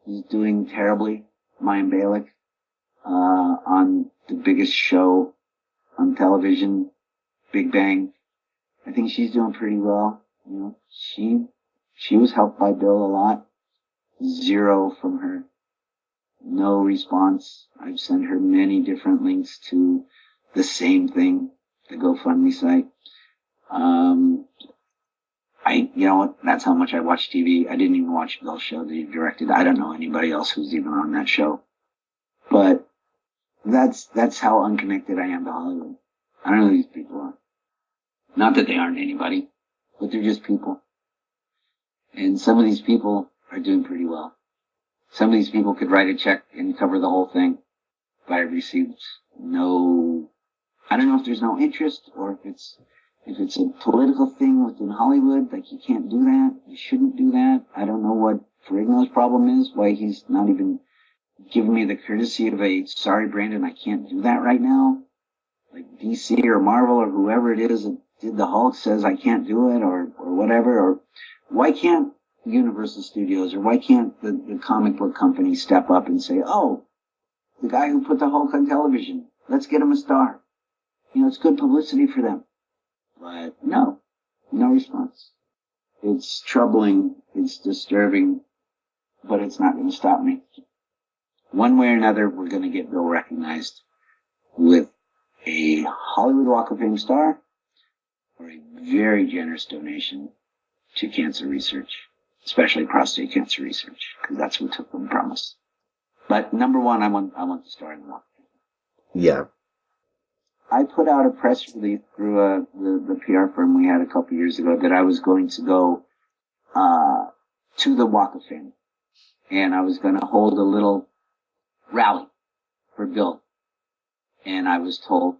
is doing terribly. Mayim Bialik on the biggest show on television, Big Bang. I think she's doing pretty well. You know, she was helped by Bill a lot. Zero from her. No response. I've sent her many different links to the same thing, the GoFundMe site. You know what? That's how much I watch TV. I didn't even watch Bill's show that he directed. I don't know anybody else who's even on that show. But that's how unconnected I am to Hollywood. I don't know who these people are. Not that they aren't anybody, but they're just people. And some of these people are doing pretty well. Some of these people could write a check and cover the whole thing, but I received no, I don't know if there's no interest or if it's a political thing within Hollywood, like you can't do that, you shouldn't do that. I don't know what Ferrigno's problem is, why he's not even giving me the courtesy of a, sorry Brandon, I can't do that right now. Like DC or Marvel or whoever it is that did the Hulk says I can't do it or whatever, or why can't Universal Studios or why can't the comic book company step up and say, oh, the guy who put the Hulk on television, let's get him a star. You know, it's good publicity for them. But no response. It's troubling, it's disturbing, but it's not going to stop me. One way or another, we're going to get Bill recognized with a Hollywood Walk of Fame star or a very generous donation to cancer research, especially prostate cancer research, because that's what took them from us. But number one, I want the star in the Walk of Fame. Yeah. I put out a press release through the PR firm we had a couple years ago that I was going to go to the Walk of Fame, and I was going to hold a little rally for Bill. And I was told,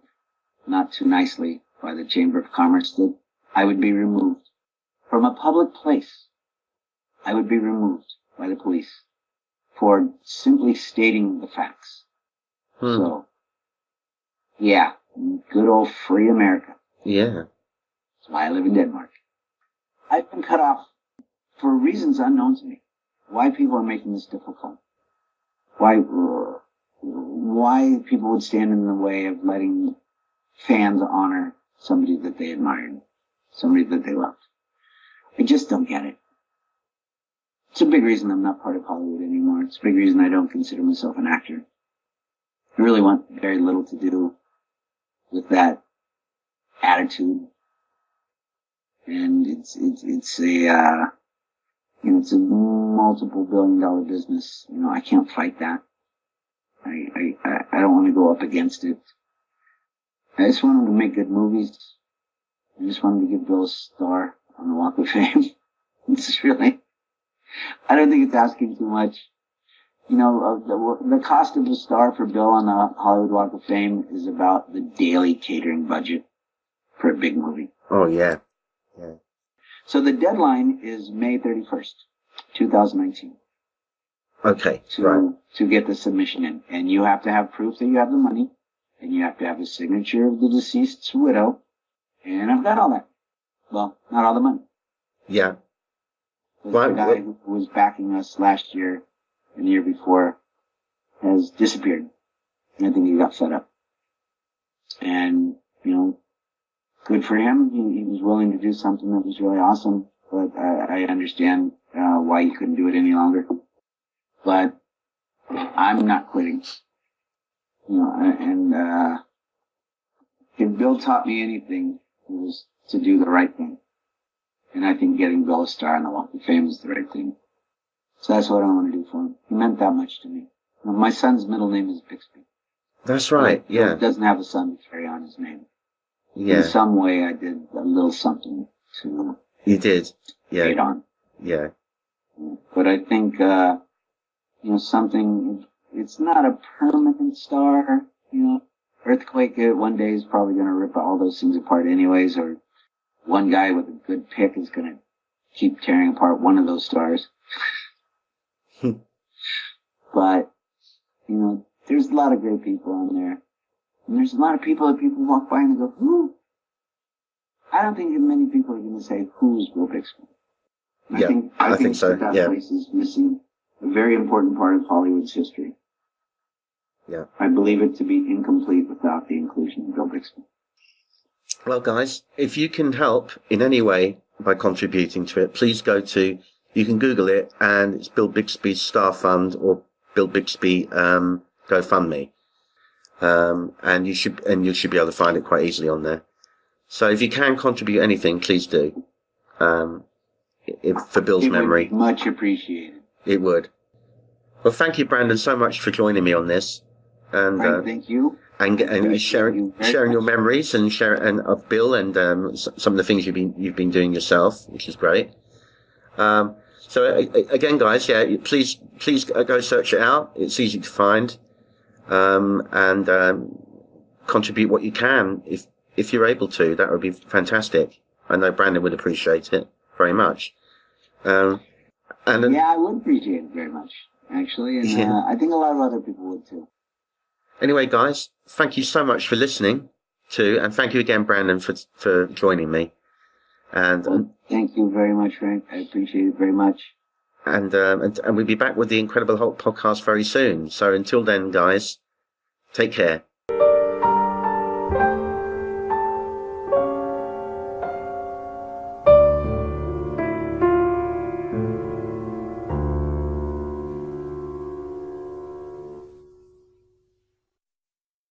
not too nicely, by the Chamber of Commerce that I would be removed from a public place. I would be removed by the police for simply stating the facts. So, yeah, good old free America. Yeah. That's why I live in Denmark. I've been cut off for reasons unknown to me. Why people are making this difficult. Why people would stand in the way of letting fans honor somebody that they admired, somebody that they loved. I just don't get it. It's a big reason I'm not part of Hollywood anymore. It's a big reason I don't consider myself an actor. I really want very little to do with that attitude. And it's a multiple billion-dollar business. I can't fight that. I don't want to go up against it. I just want him to make good movies. I just want him to give Bill a star on the Walk of Fame. It's really, I don't think it's asking too much. The cost of a star for Bill on the Hollywood Walk of Fame is about the daily catering budget for a big movie. Oh, yeah. Yeah. So the deadline is May 31st, 2019. Okay, right. To get the submission in. And you have to have proof that you have the money. And you have to have a signature of the deceased's widow. And I've got all that. Well, not all the money. Yeah. The guy who was backing us last year and the year before has disappeared. And I think he got fed up. And, good for him. He was willing to do something that was really awesome. But I understand why he couldn't do it any longer. But I'm not quitting. If Bill taught me anything, it was to do the right thing. And I think getting Bill a star on the Walk of Fame is the right thing. So that's what I want to do for him. He meant that much to me. My son's middle name is Bixby. That's right, yeah. He doesn't have a son to carry on his name. Yeah. In some way, I did a little something to... You did, yeah. Carry on. Yeah. But I think, something... It's not a permanent star, Earthquake one day is probably going to rip all those things apart anyways, or one guy with a good pick is going to keep tearing apart one of those stars. But, there's a lot of great people on there. And there's a lot of people that people walk by and they go, who? I don't think many people are going to say, who's Bill Bixby? I think so. That place is missing a very important part of Hollywood's history. Yeah. I believe it to be incomplete without the inclusion of Bill Bixby. Well, guys, if you can help in any way by contributing to it, please you can Google it, and it's Bill Bixby Star Fund or Bill Bixby GoFundMe. And you should be able to find it quite easily on there. So if you can contribute anything, please do. For Bill's memory. Would be much appreciated. It would. Well, thank you, Brandon, so much for joining me on this. And thank you. And sharing your memories and of Bill and some of the things you've been doing yourself, which is great. So again, guys, please go search it out. It's easy to find, and contribute what you can if you're able to. That would be fantastic. I know Brandon would appreciate it very much. I would appreciate it very much, actually, and I think a lot of other people would too. Anyway, guys, thank you so much for listening and thank you again, Brandon, for joining me. And thank you very much, Frank. I appreciate it very much. And we'll be back with the Incredible Hulk podcast very soon. So until then, guys, take care.